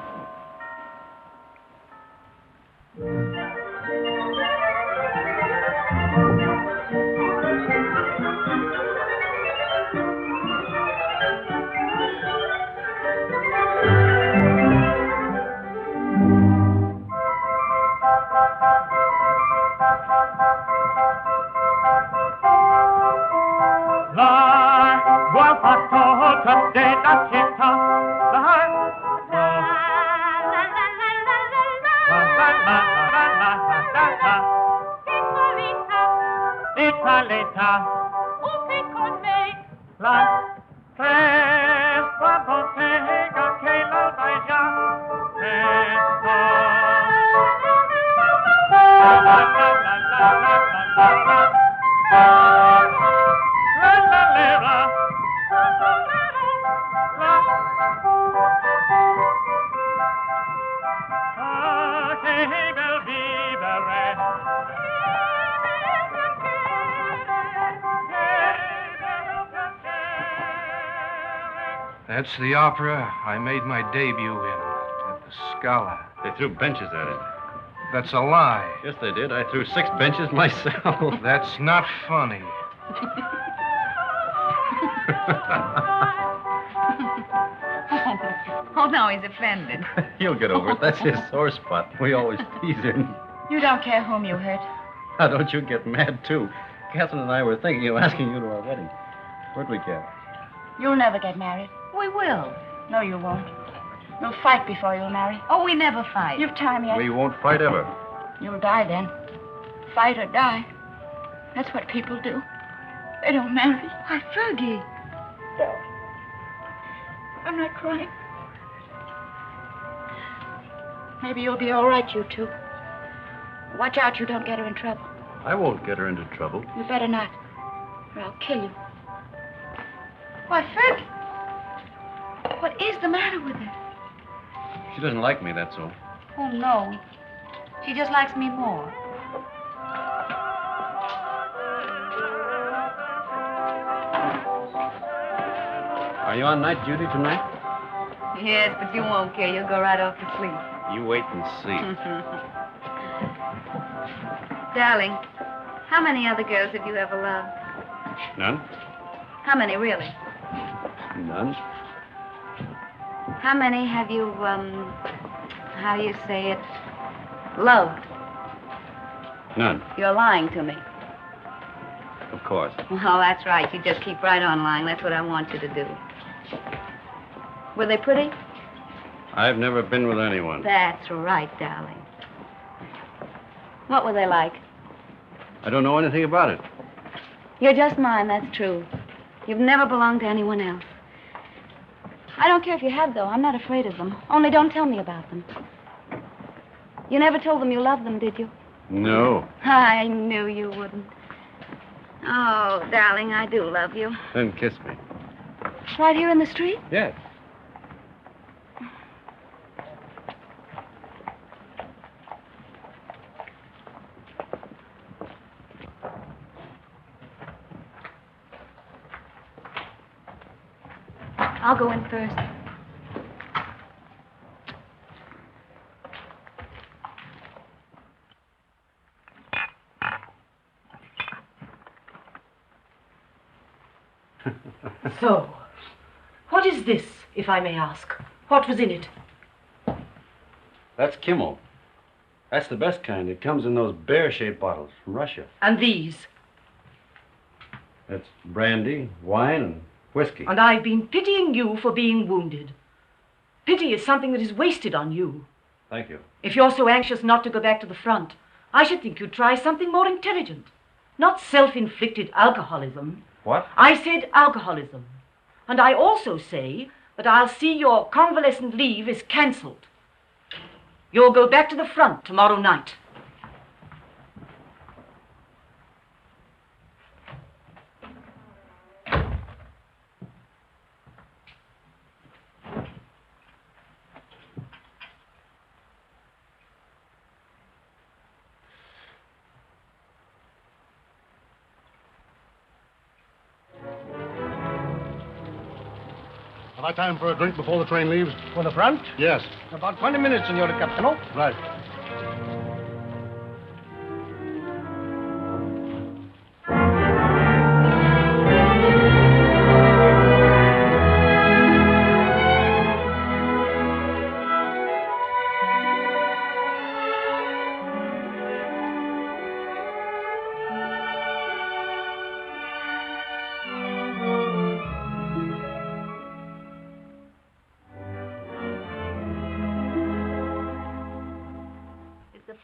[SPEAKER 9] That's the opera I made my debut in at the Scala.
[SPEAKER 11] They threw benches at it.
[SPEAKER 9] That's a lie.
[SPEAKER 11] Yes, they did. I threw 6 benches myself.
[SPEAKER 9] That's not funny.
[SPEAKER 7] Oh, no, he's offended.
[SPEAKER 11] He'll get over it. That's his sore spot. We always tease him.
[SPEAKER 6] You don't care whom you hurt.
[SPEAKER 11] Now, don't you get mad, too. Catherine and I were thinking of asking you to our wedding. Where'd we get?
[SPEAKER 6] You'll never get married.
[SPEAKER 7] We will.
[SPEAKER 6] No, you won't. You'll fight before you'll marry.
[SPEAKER 7] Oh, we never fight.
[SPEAKER 6] You've time yet.
[SPEAKER 11] We won't fight ever.
[SPEAKER 6] You'll die then. Fight or die. That's what people do. They don't marry.
[SPEAKER 7] Why, Fergie.
[SPEAKER 6] No. I'm not crying. Maybe you'll be all right, you two. Watch out you don't get her in trouble.
[SPEAKER 11] I won't get her into trouble.
[SPEAKER 6] You better not, or I'll kill you. Why, Fergie. What is the matter with her?
[SPEAKER 11] She doesn't like me, that's all.
[SPEAKER 7] Oh, no. She just likes me more.
[SPEAKER 11] Are you on night duty tonight?
[SPEAKER 7] Yes, but you won't care. You'll go right off to sleep.
[SPEAKER 11] You wait and see.
[SPEAKER 7] Darling, how many other girls have you ever loved?
[SPEAKER 11] None?
[SPEAKER 7] How many, really?
[SPEAKER 11] None.
[SPEAKER 7] How many have you, how do you say it, loved?
[SPEAKER 11] None.
[SPEAKER 7] You're lying to me.
[SPEAKER 11] Of course.
[SPEAKER 7] Well, that's right. You just keep right on lying. That's what I want you to do. Were they pretty?
[SPEAKER 11] I've never been with anyone.
[SPEAKER 7] That's right, darling. What were they like?
[SPEAKER 11] I don't know anything about it.
[SPEAKER 7] You're just mine, that's true. You've never belonged to anyone else. I don't care if you had, though. I'm not afraid of them. Only don't tell me about them. You never told them you loved them, did you?
[SPEAKER 11] No.
[SPEAKER 7] I knew you wouldn't. Oh, darling, I do love you.
[SPEAKER 11] Then kiss me.
[SPEAKER 7] Right here in the street?
[SPEAKER 11] Yes.
[SPEAKER 7] I'll go in first.
[SPEAKER 17] So, what is this, if I may ask? What was in it?
[SPEAKER 11] That's Kimmel. That's the best kind. It comes in those bear-shaped bottles from Russia.
[SPEAKER 17] And these?
[SPEAKER 11] That's brandy, wine, and whiskey.
[SPEAKER 17] And I've been pitying you for being wounded. Pity is something that is wasted on you.
[SPEAKER 11] Thank you.
[SPEAKER 17] If you're so anxious not to go back to the front, I should think you'd try something more intelligent. Not self-inflicted alcoholism.
[SPEAKER 11] What?
[SPEAKER 17] I said alcoholism. And I also say that I'll see your convalescent leave is cancelled. You'll go back to the front tomorrow night.
[SPEAKER 15] Have I time for a drink before the train leaves?
[SPEAKER 12] For the front?
[SPEAKER 15] Yes.
[SPEAKER 12] About 20 minutes, Senor Capitano.
[SPEAKER 15] Right.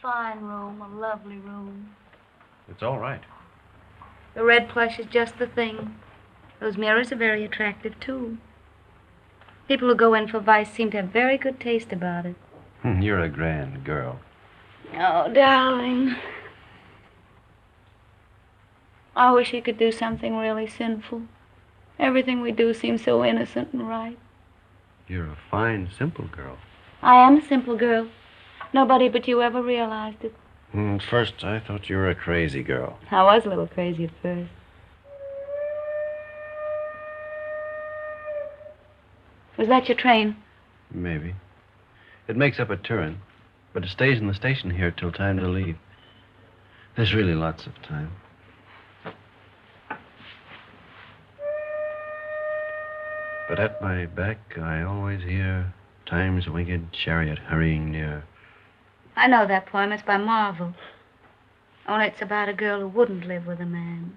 [SPEAKER 7] Fine room, a lovely room.
[SPEAKER 4] It's all right.
[SPEAKER 7] The red plush is just the thing. Those mirrors are very attractive, too. People who go in for vice seem to have very good taste about it.
[SPEAKER 4] You're a grand girl.
[SPEAKER 7] Oh, darling. I wish he could do something really sinful. Everything we do seems so innocent and right.
[SPEAKER 4] You're a fine, simple girl.
[SPEAKER 7] I am a simple girl. Nobody but you ever realized it.
[SPEAKER 4] At first, I thought you were a crazy girl.
[SPEAKER 7] I was a little crazy at first. Was that your train?
[SPEAKER 4] Maybe. It makes up at Turin, but it stays in the station here till time to leave. There's really lots of time. But at my back, I always hear time's winged chariot hurrying near.
[SPEAKER 7] I know that poem. It's by Marvel. Only it's about a girl who wouldn't live with a man.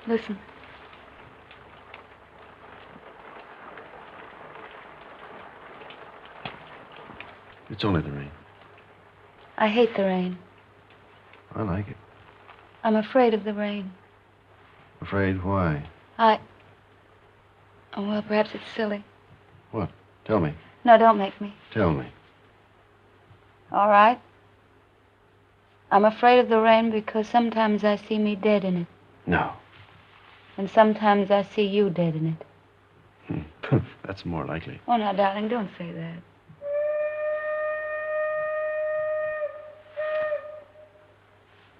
[SPEAKER 7] Listen.
[SPEAKER 4] It's only the rain.
[SPEAKER 7] I hate the rain.
[SPEAKER 4] I like it.
[SPEAKER 7] I'm afraid of the rain.
[SPEAKER 4] Afraid why?
[SPEAKER 7] Oh, well, perhaps it's silly.
[SPEAKER 4] What? Tell me.
[SPEAKER 7] No, don't make me.
[SPEAKER 4] Tell me.
[SPEAKER 7] All right. I'm afraid of the rain because sometimes I see me dead in it.
[SPEAKER 4] No.
[SPEAKER 7] And sometimes I see you dead in it.
[SPEAKER 4] That's more likely.
[SPEAKER 7] Oh, now, darling, don't say that.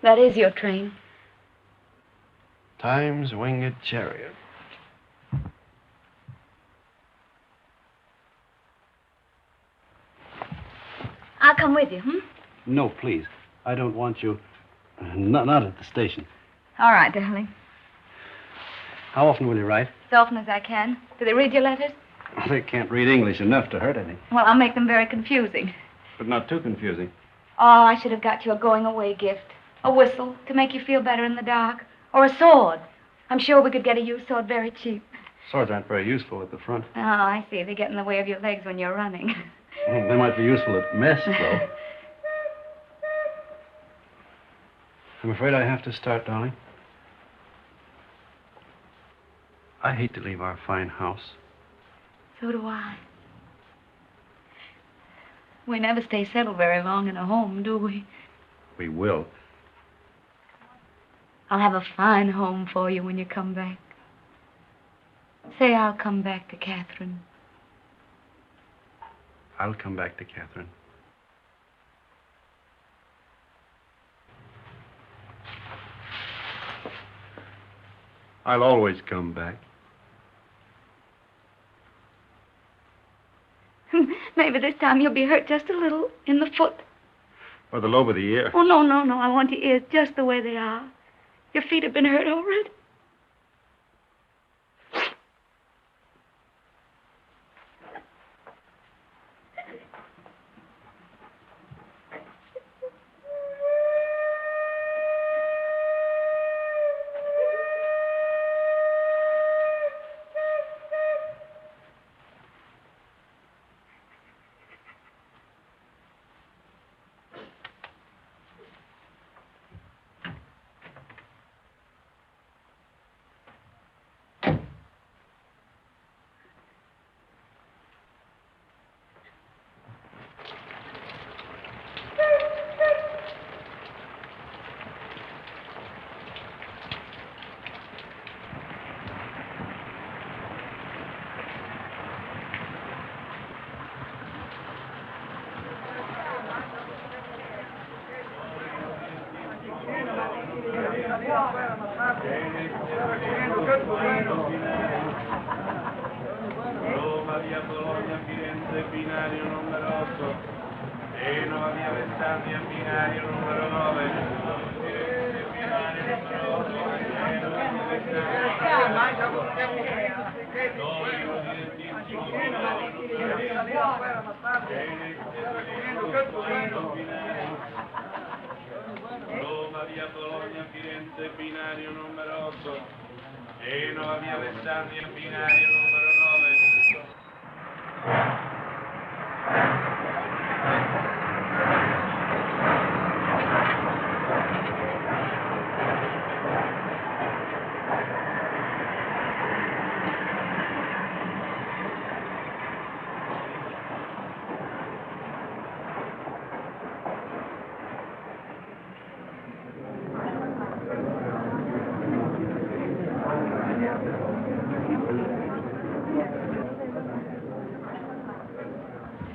[SPEAKER 7] That is your train.
[SPEAKER 4] Time's winged chariot.
[SPEAKER 7] I'll come with you, hmm?
[SPEAKER 4] No, please. I don't want you. Not at the station.
[SPEAKER 7] All right, darling.
[SPEAKER 4] How often will you write?
[SPEAKER 7] As often as I can. Do they read your letters?
[SPEAKER 4] They can't read English enough to hurt any.
[SPEAKER 7] Well, I'll make them very confusing.
[SPEAKER 4] But not too confusing.
[SPEAKER 7] Oh, I should have got you a going-away gift. A whistle to make you feel better in the dark. Or a sword. I'm sure we could get a used sword very cheap.
[SPEAKER 4] Swords aren't very useful at the front.
[SPEAKER 7] Oh, I see. They get in the way of your legs when you're running.
[SPEAKER 4] They might be useful at mess, though. I'm afraid I have to start, darling. I hate to leave our fine house.
[SPEAKER 7] So do I. We never stay settled very long in a home, do we?
[SPEAKER 4] We will.
[SPEAKER 7] I'll have a fine home for you when you come back. Say I'll come back to Catherine.
[SPEAKER 4] I'll come back to Catherine. I'll always come back.
[SPEAKER 7] Maybe this time you'll be hurt just a little in the foot.
[SPEAKER 4] Or the lobe of the ear.
[SPEAKER 7] Oh, no, no, no. I want your ears just the way they are. Your feet have been hurt already.
[SPEAKER 1] Roma, via Bologna, Firenze, binario numero 8. Genova, via Vestaglia, binario numero 9. Firenze, binario numero 8. Genova, via Roma, via Bologna, Firenze, binario numero 8. Genova, via Vestaglia, binario numero 9.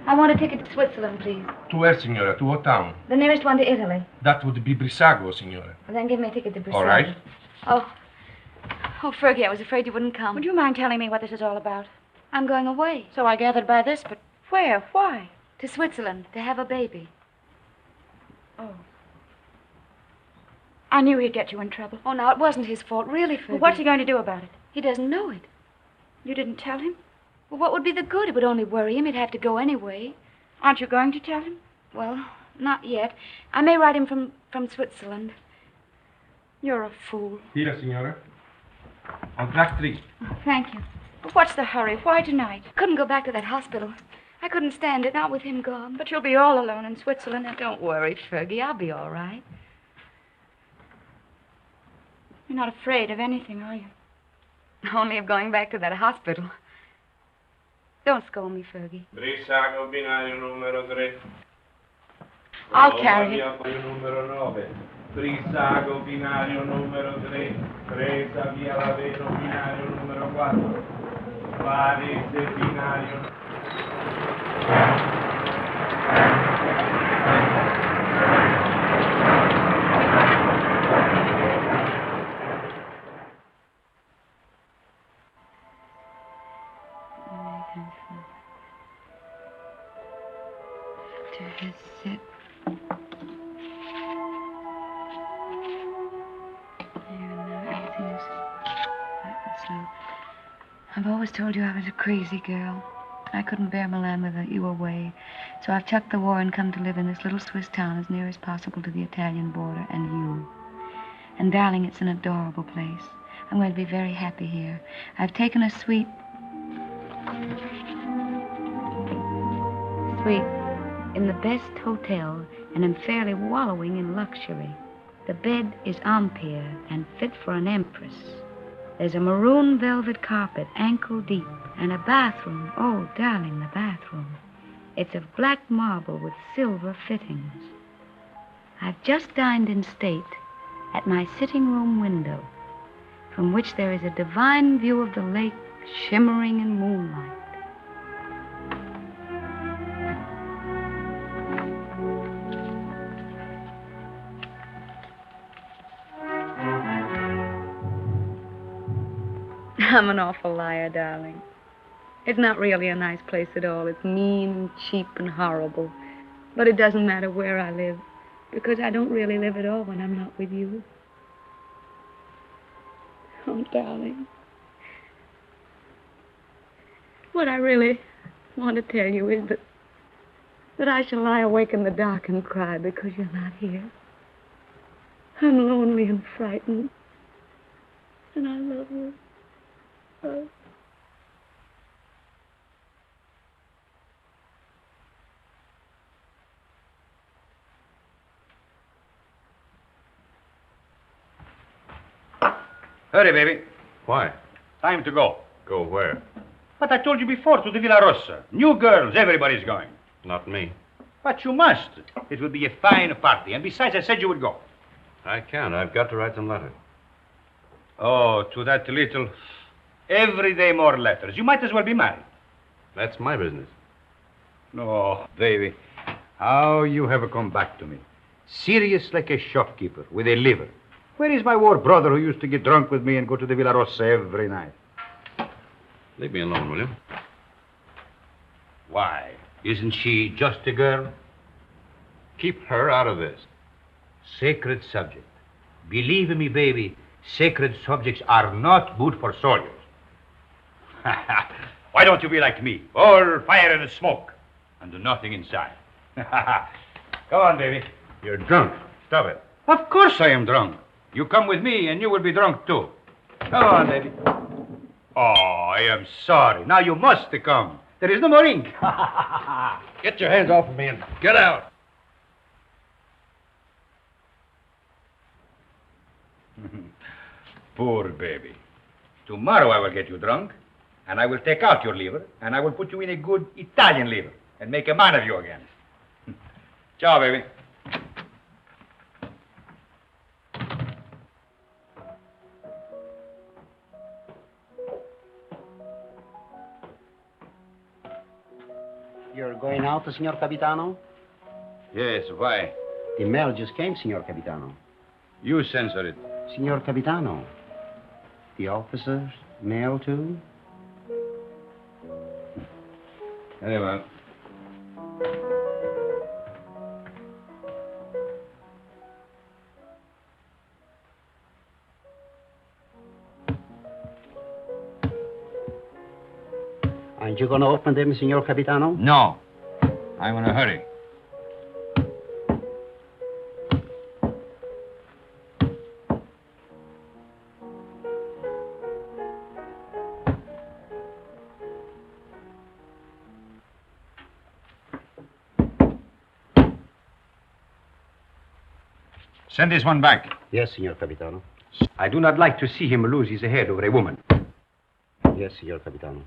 [SPEAKER 7] I want a ticket to Switzerland, please.
[SPEAKER 18] To where, signora? To what town?
[SPEAKER 7] The nearest one to Italy.
[SPEAKER 18] That would be Brissago, signora.
[SPEAKER 7] Well, then give me a ticket to Brazil.
[SPEAKER 18] All right.
[SPEAKER 7] Oh, Fergie, I was afraid you wouldn't come.
[SPEAKER 6] Would you mind telling me what this is all about?
[SPEAKER 7] I'm going away.
[SPEAKER 6] So I gathered by this, but where? Why?
[SPEAKER 7] To Switzerland, to have a baby.
[SPEAKER 6] Oh. I knew he'd get you in trouble.
[SPEAKER 7] Oh, now, it wasn't his fault, really, Fergie.
[SPEAKER 6] Well, what's he going to do about it?
[SPEAKER 7] He doesn't know it.
[SPEAKER 6] You didn't tell him?
[SPEAKER 7] Well, what would be the good? It would only worry him. He'd have to go anyway.
[SPEAKER 6] Aren't you going to tell him?
[SPEAKER 7] Well, not yet. I may write him from Switzerland.
[SPEAKER 6] You're a fool.
[SPEAKER 18] Here, signora. On track 3.
[SPEAKER 7] Oh, thank you.
[SPEAKER 6] But what's the hurry? Why tonight?
[SPEAKER 7] Couldn't go back to that hospital. I couldn't stand it, not with him gone.
[SPEAKER 6] But you'll be all alone in Switzerland. And
[SPEAKER 7] don't worry, Fergie. I'll be all right.
[SPEAKER 6] You're not afraid of anything, are you?
[SPEAKER 7] Only of going back to that hospital. Don't scold me, Fergie.
[SPEAKER 1] Brissago, binario numero 3.
[SPEAKER 6] I'll carry it.
[SPEAKER 1] Numero 9. Brissago, binario numero 3. Presa, via Laveno, binario numero 4. Varese, binario.
[SPEAKER 7] To his set. I've always told you I was a crazy girl. I couldn't bear Milan without you away. So I've chucked the war and come to live in this little Swiss town as near as possible to the Italian border and you. And darling, it's an adorable place. I'm going to be very happy here. I've taken a suite in the best hotel and am fairly wallowing in luxury. The bed is Empire and fit for an empress. There's a maroon velvet carpet, ankle deep, and a bathroom. Oh, darling, the bathroom. It's of black marble with silver fittings. I've just dined in state at my sitting room window, from which there is a divine view of the lake shimmering in moonlight. I'm an awful liar, darling. It's not really a nice place at all. It's mean and cheap and horrible. But it doesn't matter where I live, because I don't really live at all when I'm not with you. Oh, darling. What I really want to tell you is that I shall lie awake in the dark and cry because you're not here. I'm lonely and frightened. And I love you. Oh.
[SPEAKER 13] Hurry, baby.
[SPEAKER 16] Why?
[SPEAKER 13] Time to go.
[SPEAKER 16] Go where?
[SPEAKER 13] But I told you before, to the Villa Rossa. New girls, everybody's going.
[SPEAKER 16] Not me.
[SPEAKER 13] But you must. It will be a fine party. And besides, I said you would go.
[SPEAKER 16] I can't. I've got to write some letters.
[SPEAKER 13] Oh, to that little... Every day more letters. You might as well be married.
[SPEAKER 16] That's my business.
[SPEAKER 13] No, baby. How you have come back to me. Serious like a shopkeeper with a liver.
[SPEAKER 10] Where is my war brother who used to get drunk with me and go to the Villa Rossa every night?
[SPEAKER 11] Leave me alone, will you?
[SPEAKER 10] Why? Isn't she just a girl?
[SPEAKER 11] Keep her out of this.
[SPEAKER 10] Sacred subject. Believe me, baby, sacred subjects are not good for soldiers. Why don't you be like me? All fire and smoke, and nothing inside. Come on, baby.
[SPEAKER 11] You're drunk. Stop it.
[SPEAKER 10] Of course I am drunk. You come with me, and you will be drunk, too. Come on, baby. Oh, I am sorry. Now you must come. There is no more ink.
[SPEAKER 11] Get your hands off of me and get out.
[SPEAKER 10] Poor baby. Tomorrow I will get you drunk, and I will take out your liver, and I will put you in a good Italian liver, and make a man of you again. Ciao, baby.
[SPEAKER 11] You're going out, Signor Capitano?
[SPEAKER 10] Yes, why?
[SPEAKER 11] The mail just came, Signor Capitano.
[SPEAKER 10] You censor it.
[SPEAKER 11] Signor Capitano, the officers' mail, too?
[SPEAKER 10] Very well.
[SPEAKER 11] Aren't you going to open them, Signor Capitano?
[SPEAKER 10] No. I'm in a hurry. Send this one back.
[SPEAKER 11] Yes, Signor Capitano.
[SPEAKER 10] I do not like to see him lose his head over a woman.
[SPEAKER 11] Yes, Signor Capitano.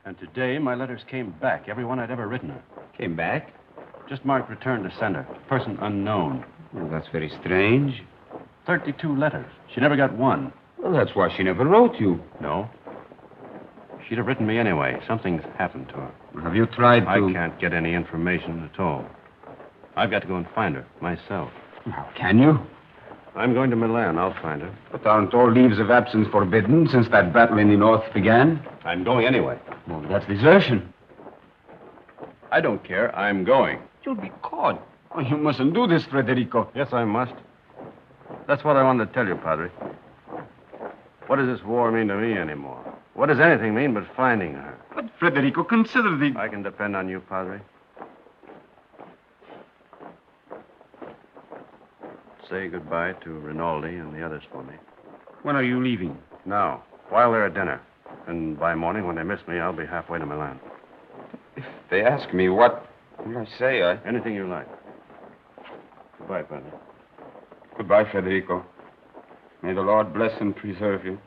[SPEAKER 4] And today, my letters came back, every one I'd ever written her.
[SPEAKER 2] Came back?
[SPEAKER 4] Just marked return to sender. Person unknown.
[SPEAKER 2] Well, that's very strange.
[SPEAKER 4] 32 letters. She never got one.
[SPEAKER 2] Well, that's why she never wrote you.
[SPEAKER 4] No. She'd have written me anyway. Something's happened to her.
[SPEAKER 2] Have you tried to...
[SPEAKER 4] I can't get any information at all. I've got to go and find her, myself.
[SPEAKER 2] How can you?
[SPEAKER 4] I'm going to Milan. I'll find her.
[SPEAKER 2] But aren't all leaves of absence forbidden since that battle in the north began?
[SPEAKER 4] I'm going anyway.
[SPEAKER 2] Well, that's desertion.
[SPEAKER 4] I don't care. I'm going.
[SPEAKER 2] You'll be caught. Oh, you mustn't do this, Federico.
[SPEAKER 4] Yes, I must. That's what I wanted to tell you, Padre. What does this war mean to me anymore? What does anything mean but finding her?
[SPEAKER 2] But, Federico, consider the...
[SPEAKER 4] I can depend on you, Padre. Say goodbye to Rinaldi and the others for me.
[SPEAKER 2] When are you leaving?
[SPEAKER 4] Now, while they're at dinner. And by morning, when they miss me, I'll be halfway to Milan.
[SPEAKER 2] If they ask me what will I say,
[SPEAKER 4] Anything you like. Goodbye, Padre.
[SPEAKER 2] Goodbye, Federico. May the Lord bless and preserve you.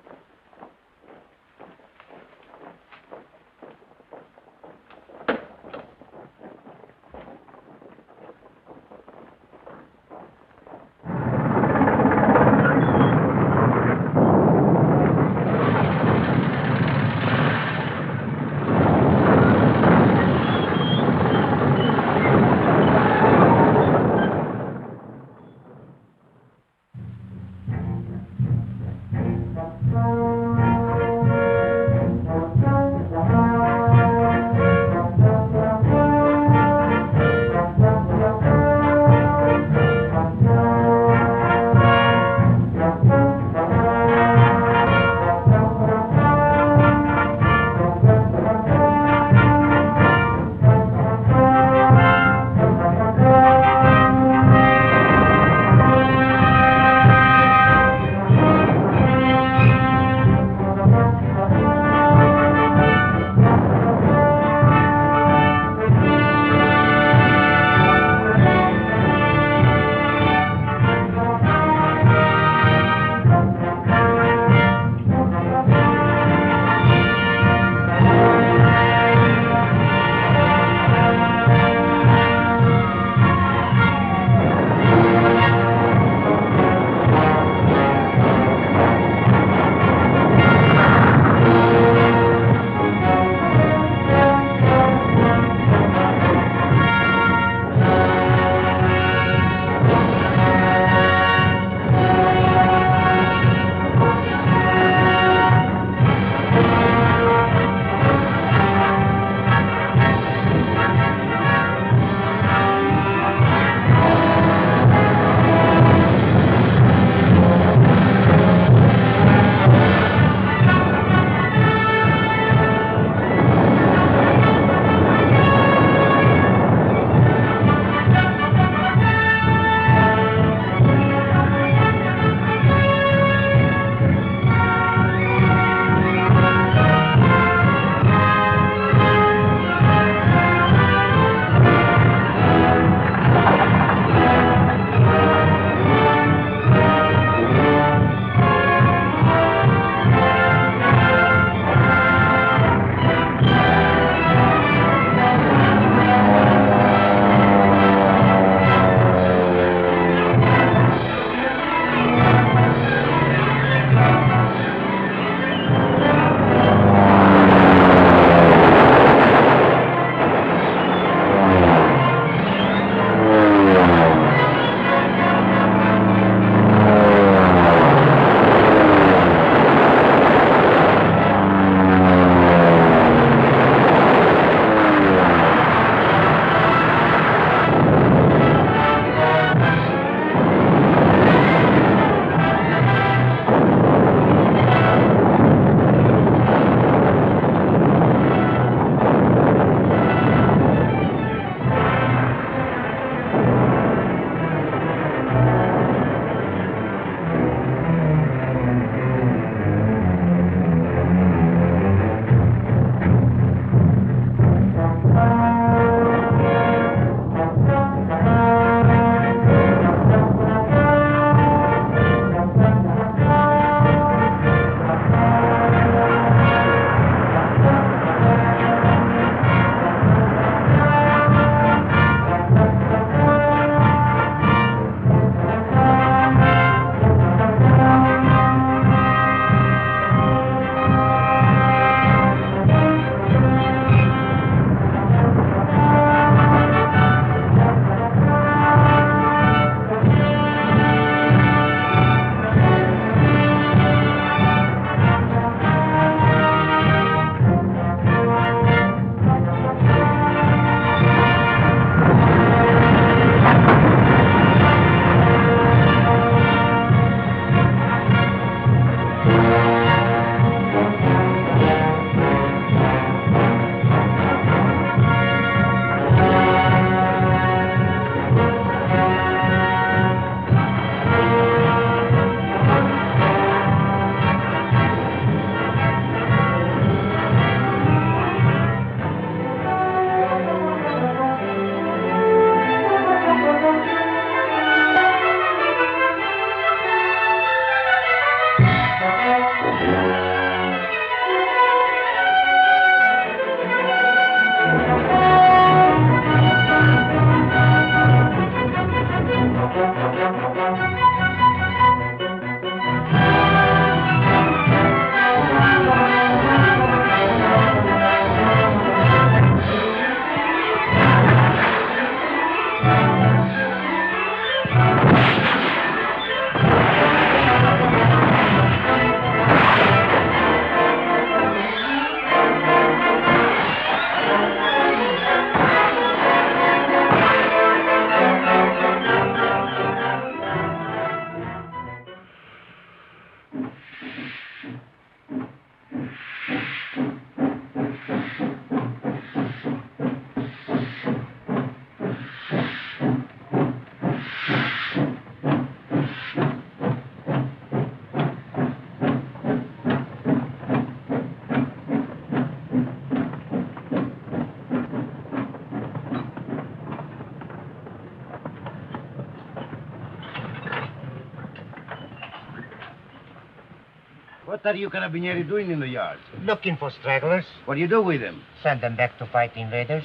[SPEAKER 11] What are you carabinieri doing in the yard?
[SPEAKER 20] Looking for stragglers.
[SPEAKER 11] What do you do with them?
[SPEAKER 20] Send them back to fight invaders.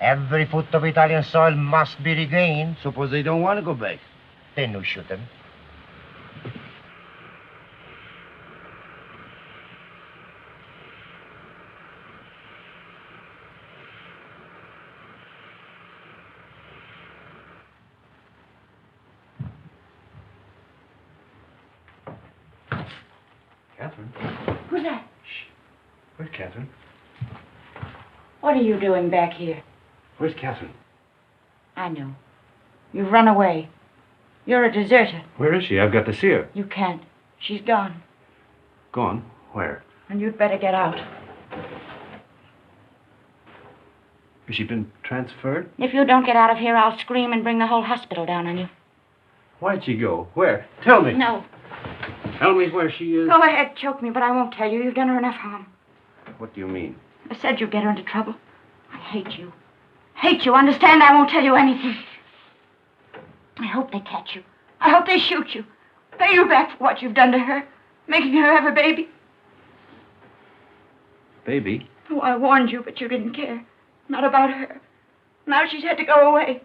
[SPEAKER 20] Every foot of Italian soil must be regained.
[SPEAKER 11] Suppose they don't want to go back.
[SPEAKER 20] Then we shoot them.
[SPEAKER 4] Catherine?
[SPEAKER 6] Who's that?
[SPEAKER 4] Where's Catherine?
[SPEAKER 6] What are you doing back here?
[SPEAKER 4] Where's Catherine?
[SPEAKER 6] I know. You've run away. You're a deserter.
[SPEAKER 4] Where is she? I've got to see her.
[SPEAKER 6] You can't. She's gone.
[SPEAKER 4] Gone? Where?
[SPEAKER 6] And you'd better get out.
[SPEAKER 4] Has she been transferred?
[SPEAKER 6] If you don't get out of here, I'll scream and bring the whole hospital down on you.
[SPEAKER 4] Why'd she go? Where? Tell me.
[SPEAKER 6] No.
[SPEAKER 4] Tell me where she is.
[SPEAKER 6] Go ahead, choke me, but I won't tell you. You've done her enough harm.
[SPEAKER 4] What do you mean?
[SPEAKER 6] I said you'd get her into trouble. I hate you. Hate you. Understand? I won't tell you anything. I hope they catch you. I hope they shoot you. Pay you back for what you've done to her. Making her have a baby.
[SPEAKER 4] Baby?
[SPEAKER 6] Oh, I warned you, but you didn't care. Not about her. Now she's had to go away.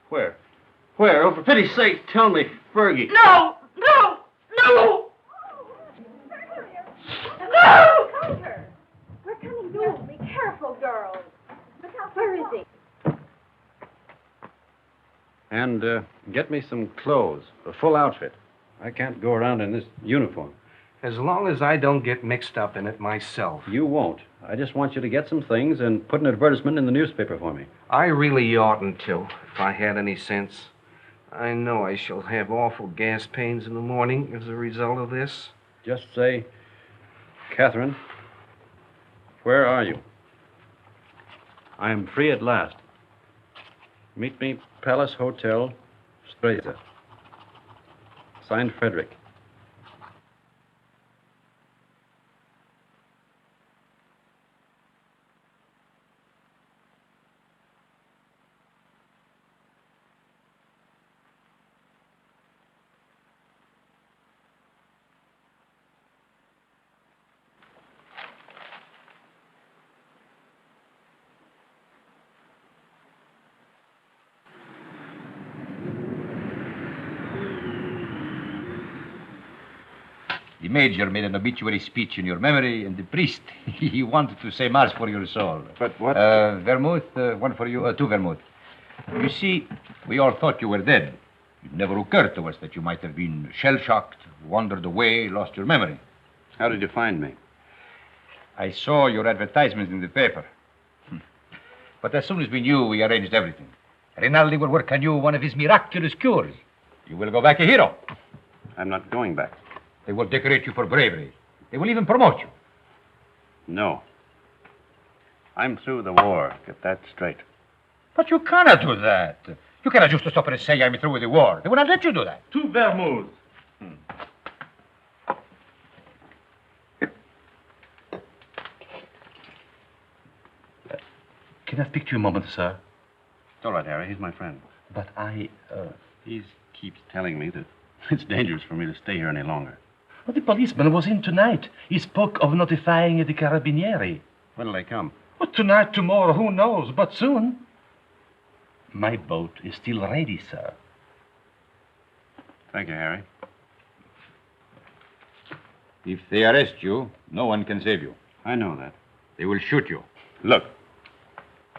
[SPEAKER 4] Where? Where? Oh, for pity's sake, tell me. Fergie.
[SPEAKER 6] No! No! No! No!
[SPEAKER 8] We're coming soon. Be careful, girls. Look out. Where is he?
[SPEAKER 4] And get me some clothes, a full outfit. I can't go around in this uniform.
[SPEAKER 9] As long as I don't get mixed up in it myself.
[SPEAKER 4] You won't. I just want you to get some things and put an advertisement in the newspaper for me.
[SPEAKER 9] I really oughtn't to, if I had any sense. I know I shall have awful gas pains in the morning as a result of this.
[SPEAKER 4] Just say, Catherine, where are you? I am free at last. Meet me, Palace Hotel, Glazer. Signed, Frederick.
[SPEAKER 13] The major made an obituary speech in your memory, and the priest, he wanted to say mass for your soul.
[SPEAKER 4] But what?
[SPEAKER 13] Vermouth, one for you, two vermouth. You see, we all thought you were dead. It never occurred to us that you might have been shell-shocked, wandered away, lost your memory.
[SPEAKER 4] How did you find me?
[SPEAKER 13] I saw your advertisement in the paper. But as soon as we knew, we arranged everything. Rinaldi will work on you one of his miraculous cures. You will go back a hero.
[SPEAKER 4] I'm not going back.
[SPEAKER 13] They will decorate you for bravery. They will even promote you.
[SPEAKER 4] No. I'm through the war. Get that straight.
[SPEAKER 13] But you cannot do that. You cannot just stop and say I'm through with the war. They will not let you do that.
[SPEAKER 1] Two vermouths.
[SPEAKER 4] Can I speak to you a moment, sir? It's all right, Harry. He's my friend. But he keeps telling me that it's dangerous for me to stay here any longer.
[SPEAKER 15] Well, the policeman was in tonight. He spoke of notifying the carabinieri.
[SPEAKER 4] When'll they come?
[SPEAKER 15] Well, tonight, tomorrow, who knows, but soon. My boat is still ready, sir.
[SPEAKER 4] Thank you, Harry.
[SPEAKER 13] If they arrest you, no one can save you.
[SPEAKER 4] I know that.
[SPEAKER 13] They will shoot you.
[SPEAKER 4] Look,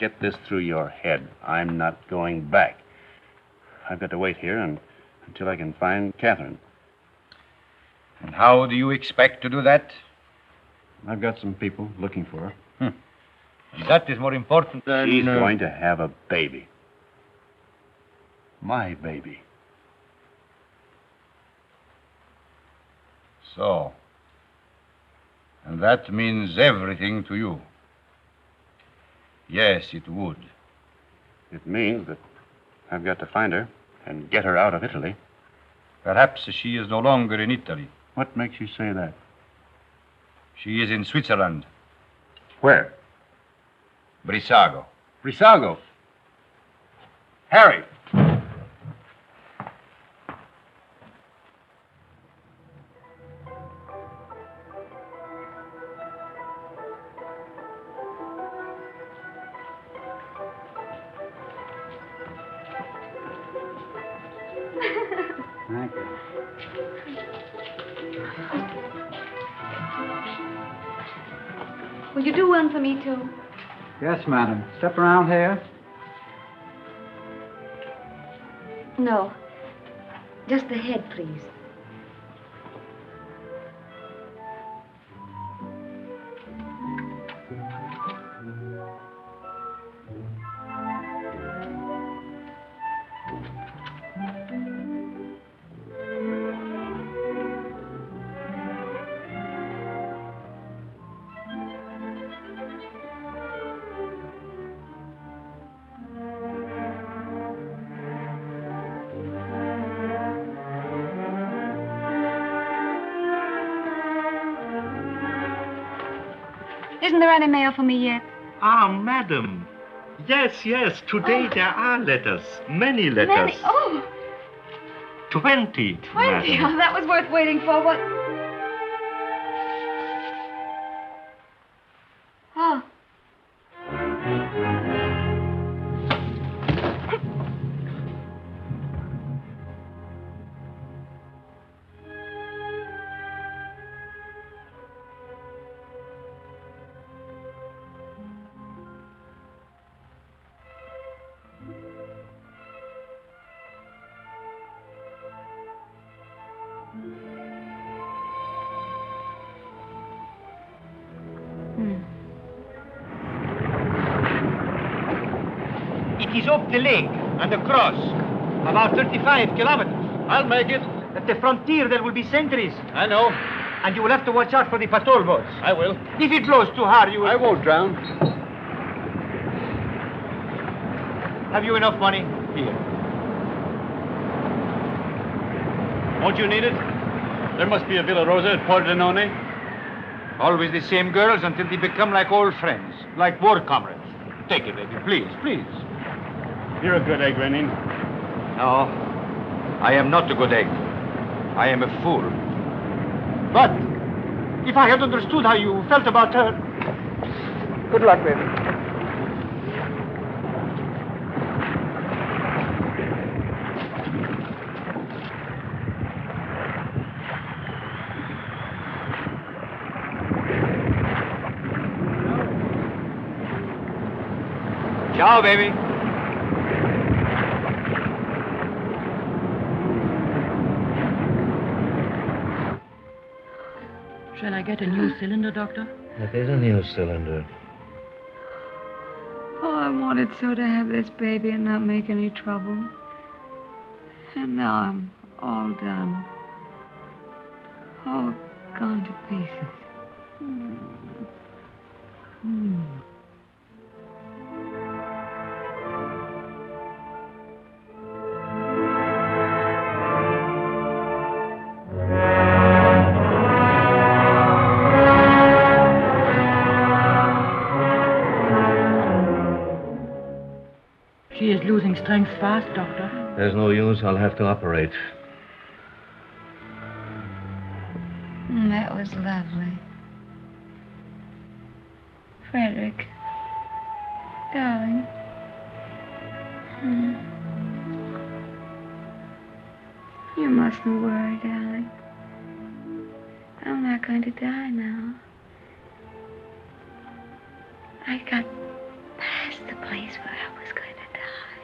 [SPEAKER 4] get this through your head. I'm not going back. I've got to wait here until I can find Catherine.
[SPEAKER 13] And how do you expect to do that?
[SPEAKER 4] I've got some people looking for her.
[SPEAKER 13] And that is more important than...
[SPEAKER 4] She's going to have a baby. My baby.
[SPEAKER 13] So. And that means everything to you. Yes, it would.
[SPEAKER 4] It means that I've got to find her and get her out of Italy.
[SPEAKER 13] Perhaps she is no longer in Italy.
[SPEAKER 4] What makes you say that?
[SPEAKER 13] She is in Switzerland.
[SPEAKER 4] Where?
[SPEAKER 13] Brissago.
[SPEAKER 4] Brissago. Harry!
[SPEAKER 12] Thank you.
[SPEAKER 7] Will you do one for me, too?
[SPEAKER 12] Yes, madam. Step around here.
[SPEAKER 7] No. Just the head, please. Isn't there any mail for me yet?
[SPEAKER 21] Ah, madam. Yes, yes. Today there are letters. Many letters.
[SPEAKER 7] Many? Oh,
[SPEAKER 21] 20,
[SPEAKER 7] 20.
[SPEAKER 21] madam.
[SPEAKER 7] Oh, that was worth waiting for. What? Oh.
[SPEAKER 10] It is up the lake and across. About 35 kilometers. I'll make it. At the frontier, there will be sentries. I know. And you will have to watch out for the patrol boats. I will. If it blows too hard, you will... I won't drown. Have you enough money? Here. Won't you need it? There must be a Villa Rosa at Pordenone. Always the same girls until they become like old friends, like war comrades. Take it, baby, please, please. You're a good egg, Renin. No, I am not a good egg. I am a fool. But if I had understood how you felt about her... Good luck, baby. Ciao, baby.
[SPEAKER 17] Shall I get a new cylinder, Doctor?
[SPEAKER 11] That is a new cylinder.
[SPEAKER 7] Oh, I wanted so to have this baby and not make any trouble. And now I'm all done. All gone to pieces.
[SPEAKER 17] She is losing strength fast, Doctor.
[SPEAKER 11] There's no use. I'll have to operate.
[SPEAKER 7] That was lovely. Frederick. Darling. You mustn't worry, darling. I'm not going to die now. I got past the place where I was going to die.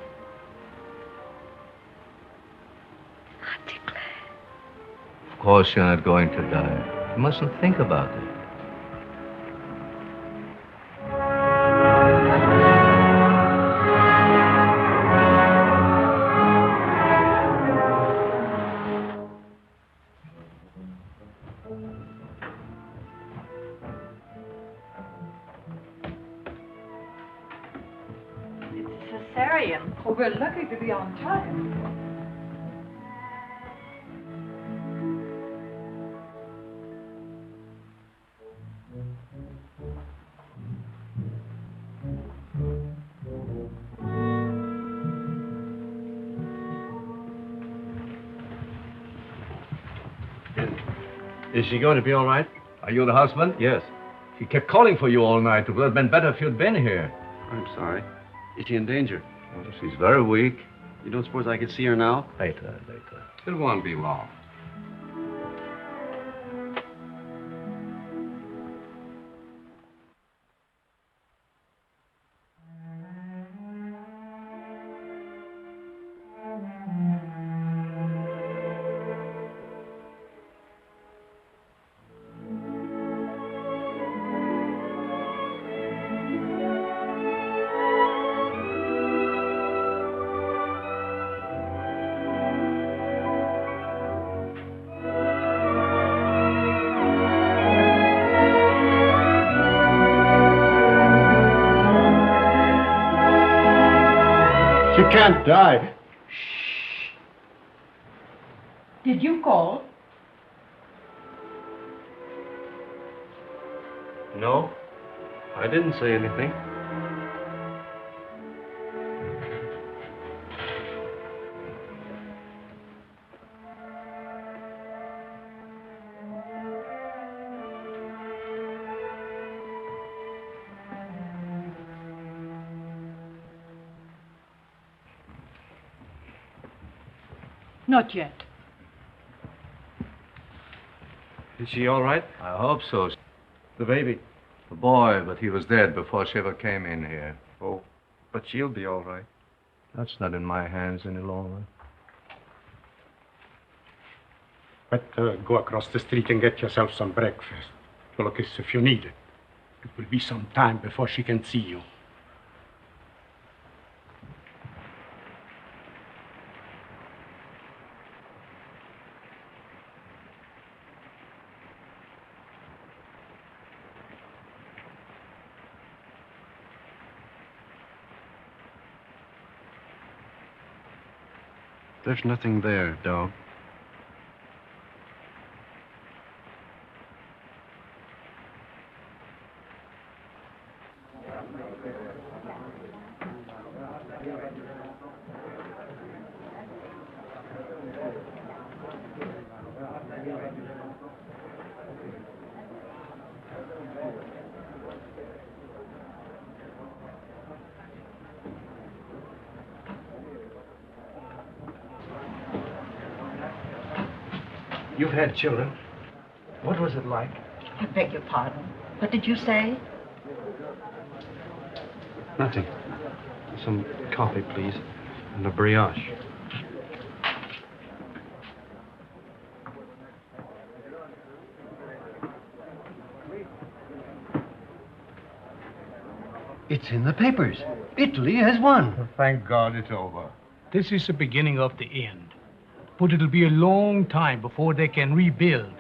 [SPEAKER 7] Aren't you glad?
[SPEAKER 11] Of course you're not going to die. You mustn't think about it.
[SPEAKER 8] It's a cesarean.
[SPEAKER 5] Oh, we're lucky to be on time.
[SPEAKER 4] Is she going to be all right?
[SPEAKER 22] Are you the husband?
[SPEAKER 4] Yes.
[SPEAKER 22] She kept calling for you all night. It would have been better if you'd been here.
[SPEAKER 4] I'm sorry. Is she in danger?
[SPEAKER 22] Well, she's very weak.
[SPEAKER 4] You don't suppose I could see her now?
[SPEAKER 22] Later.
[SPEAKER 3] It won't be long.
[SPEAKER 15] She can't die.
[SPEAKER 5] Did you call?
[SPEAKER 4] No. I didn't say anything.
[SPEAKER 5] Not yet.
[SPEAKER 4] Is she all right?
[SPEAKER 22] I hope so.
[SPEAKER 4] The baby?
[SPEAKER 22] The boy, but he was dead before she ever came in here.
[SPEAKER 4] Oh, but she'll be all right.
[SPEAKER 22] That's not in my hands any longer.
[SPEAKER 15] Better go across the street and get yourself some breakfast. Well, look, if you need it. It will be some time before she can see you.
[SPEAKER 4] There's nothing there, dog.
[SPEAKER 22] You've had children. What was it like?
[SPEAKER 17] I beg your pardon. What did you say?
[SPEAKER 4] Nothing. Some coffee, please. And a brioche.
[SPEAKER 22] It's in the papers. Italy has won.
[SPEAKER 3] Thank God it's over.
[SPEAKER 15] This is the beginning of the end. But it'll be a long time before they can rebuild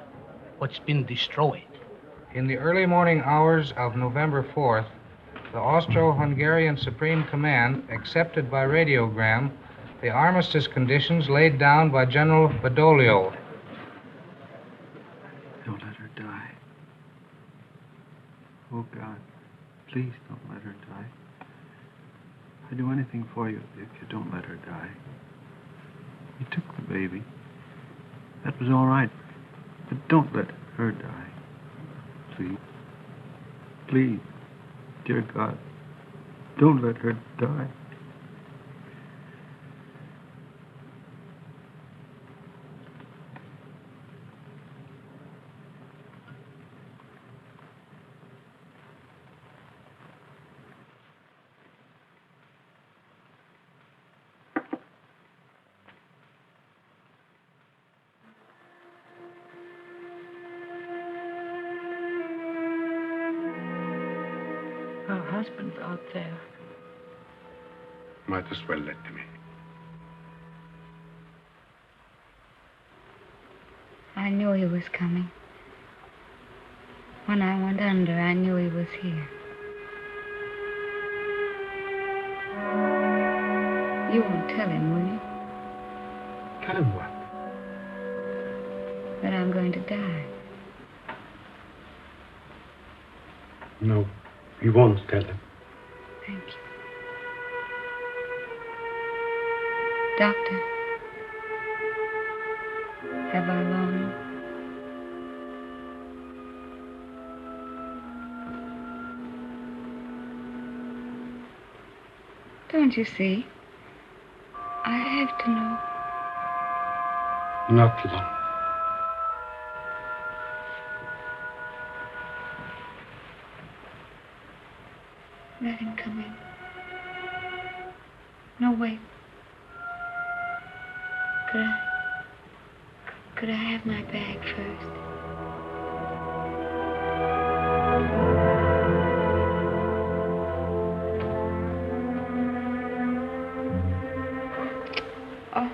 [SPEAKER 15] what's been destroyed.
[SPEAKER 23] In the early morning hours of November 4th, the Austro-Hungarian Supreme Command accepted by radiogram the armistice conditions laid down by General Badoglio.
[SPEAKER 19] Don't let her die. Oh, God, please don't let her die. I'd do anything for you if you don't let her die. You took the baby. That was all right. But don't let her die. Please. Please. Dear God, don't let her die.
[SPEAKER 17] Her husband's out there.
[SPEAKER 15] Might as well let him in.
[SPEAKER 7] I knew he was coming. When I went under, I knew he was here. You won't tell him, will you?
[SPEAKER 15] Tell him what?
[SPEAKER 7] That I'm going to die.
[SPEAKER 15] No, he won't tell him.
[SPEAKER 7] Thank you. Doctor, have I long? Don't you see? I have to know.
[SPEAKER 15] Not long.
[SPEAKER 7] Let him come in. No, wait. Could I have my bag first? Oh,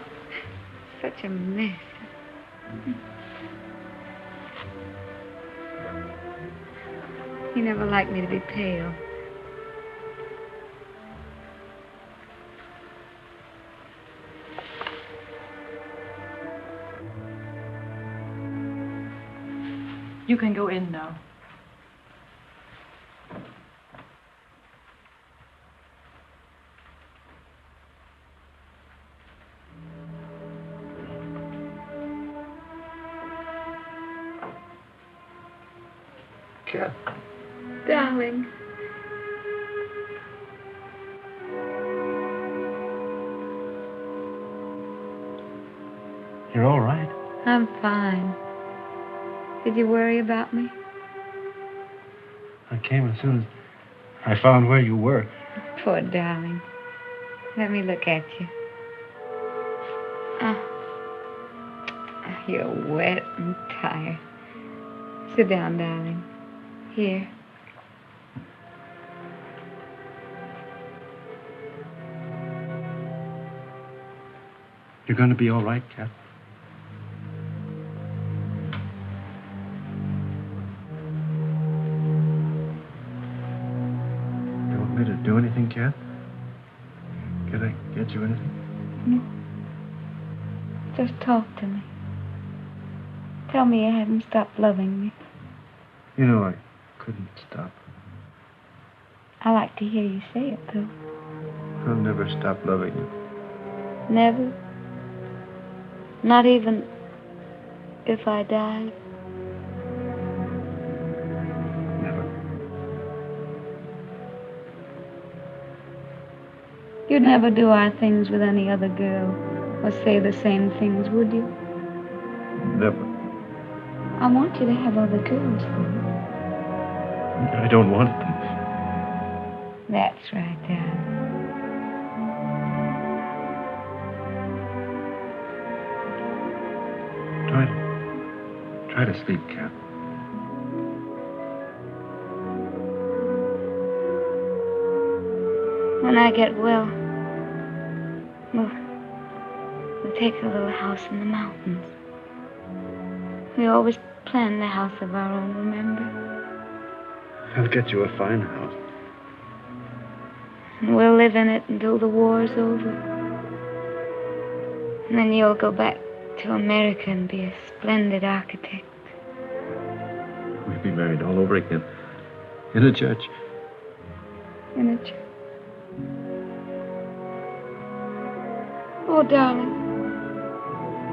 [SPEAKER 7] such a mess. He never liked me to be pale.
[SPEAKER 5] You can go in now.
[SPEAKER 15] Cat.
[SPEAKER 7] Darling.
[SPEAKER 19] You're all right.
[SPEAKER 7] I'm fine. Did you worry about me?
[SPEAKER 19] I came as soon as I found where you were.
[SPEAKER 7] Poor darling. Let me look at you. Oh, you're wet and tired. Sit down, darling. Here.
[SPEAKER 19] You're going to be all right, Cat? You want me to do anything, Cat? Can I get you anything?
[SPEAKER 7] No. Just talk to me. Tell me you haven't stopped loving me.
[SPEAKER 19] You know I couldn't stop.
[SPEAKER 7] I like to hear you say it, though.
[SPEAKER 19] I'll never stop loving you.
[SPEAKER 7] Never? Not even if I died?
[SPEAKER 19] Never.
[SPEAKER 7] You'd never do our things with any other girl or say the same things, would you?
[SPEAKER 19] Never.
[SPEAKER 7] I want you to have other girls, though.
[SPEAKER 19] I don't want them.
[SPEAKER 7] That's right, darling.
[SPEAKER 19] Try to sleep, Cat.
[SPEAKER 7] When I get well, we'll take a little house in the mountains. We always planned the house of our own, remember?
[SPEAKER 19] I'll get you a fine house.
[SPEAKER 7] And we'll live in it until the war's over. And then you'll go back to America and be a splendid architect.
[SPEAKER 19] We'll be married all over again. In a church.
[SPEAKER 7] In a church. Oh, darling.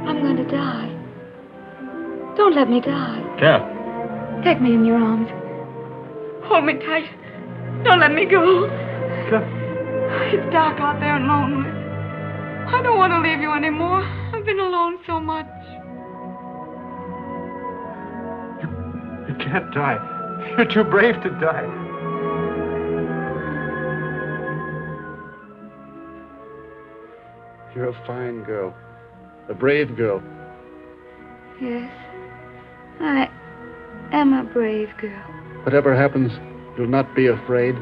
[SPEAKER 7] I'm going to die. Don't let me die.
[SPEAKER 19] Cat.
[SPEAKER 7] Take me in your arms. Hold me tight. Don't let me go.
[SPEAKER 19] Cat.
[SPEAKER 7] It's dark out there and lonely. I don't want to leave you anymore. I've been alone so much.
[SPEAKER 19] You can't die. You're too brave to die. You're a fine girl. A brave girl.
[SPEAKER 7] Yes. I am a brave girl.
[SPEAKER 19] Whatever happens, you'll not be afraid.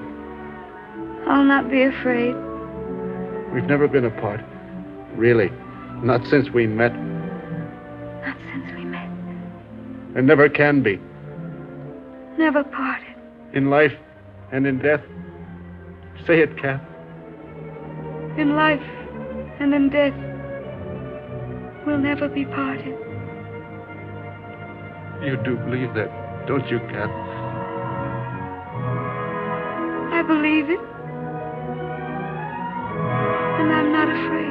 [SPEAKER 7] I'll not be afraid.
[SPEAKER 19] We've never been apart. Really. Not since we met.
[SPEAKER 7] Not since we met.
[SPEAKER 19] And never can be.
[SPEAKER 7] Never parted.
[SPEAKER 19] In life and in death. Say it, Kath.
[SPEAKER 7] In life and in death, we'll never be parted.
[SPEAKER 19] You do believe that, don't you, Kath?
[SPEAKER 7] I believe it. And I'm not afraid.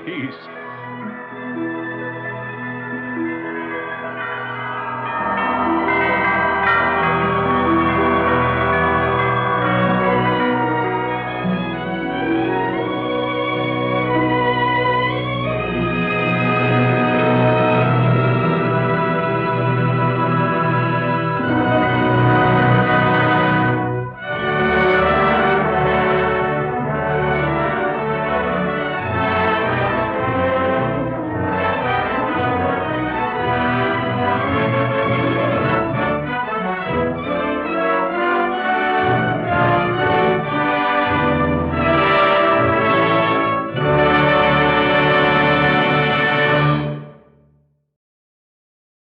[SPEAKER 19] Peace.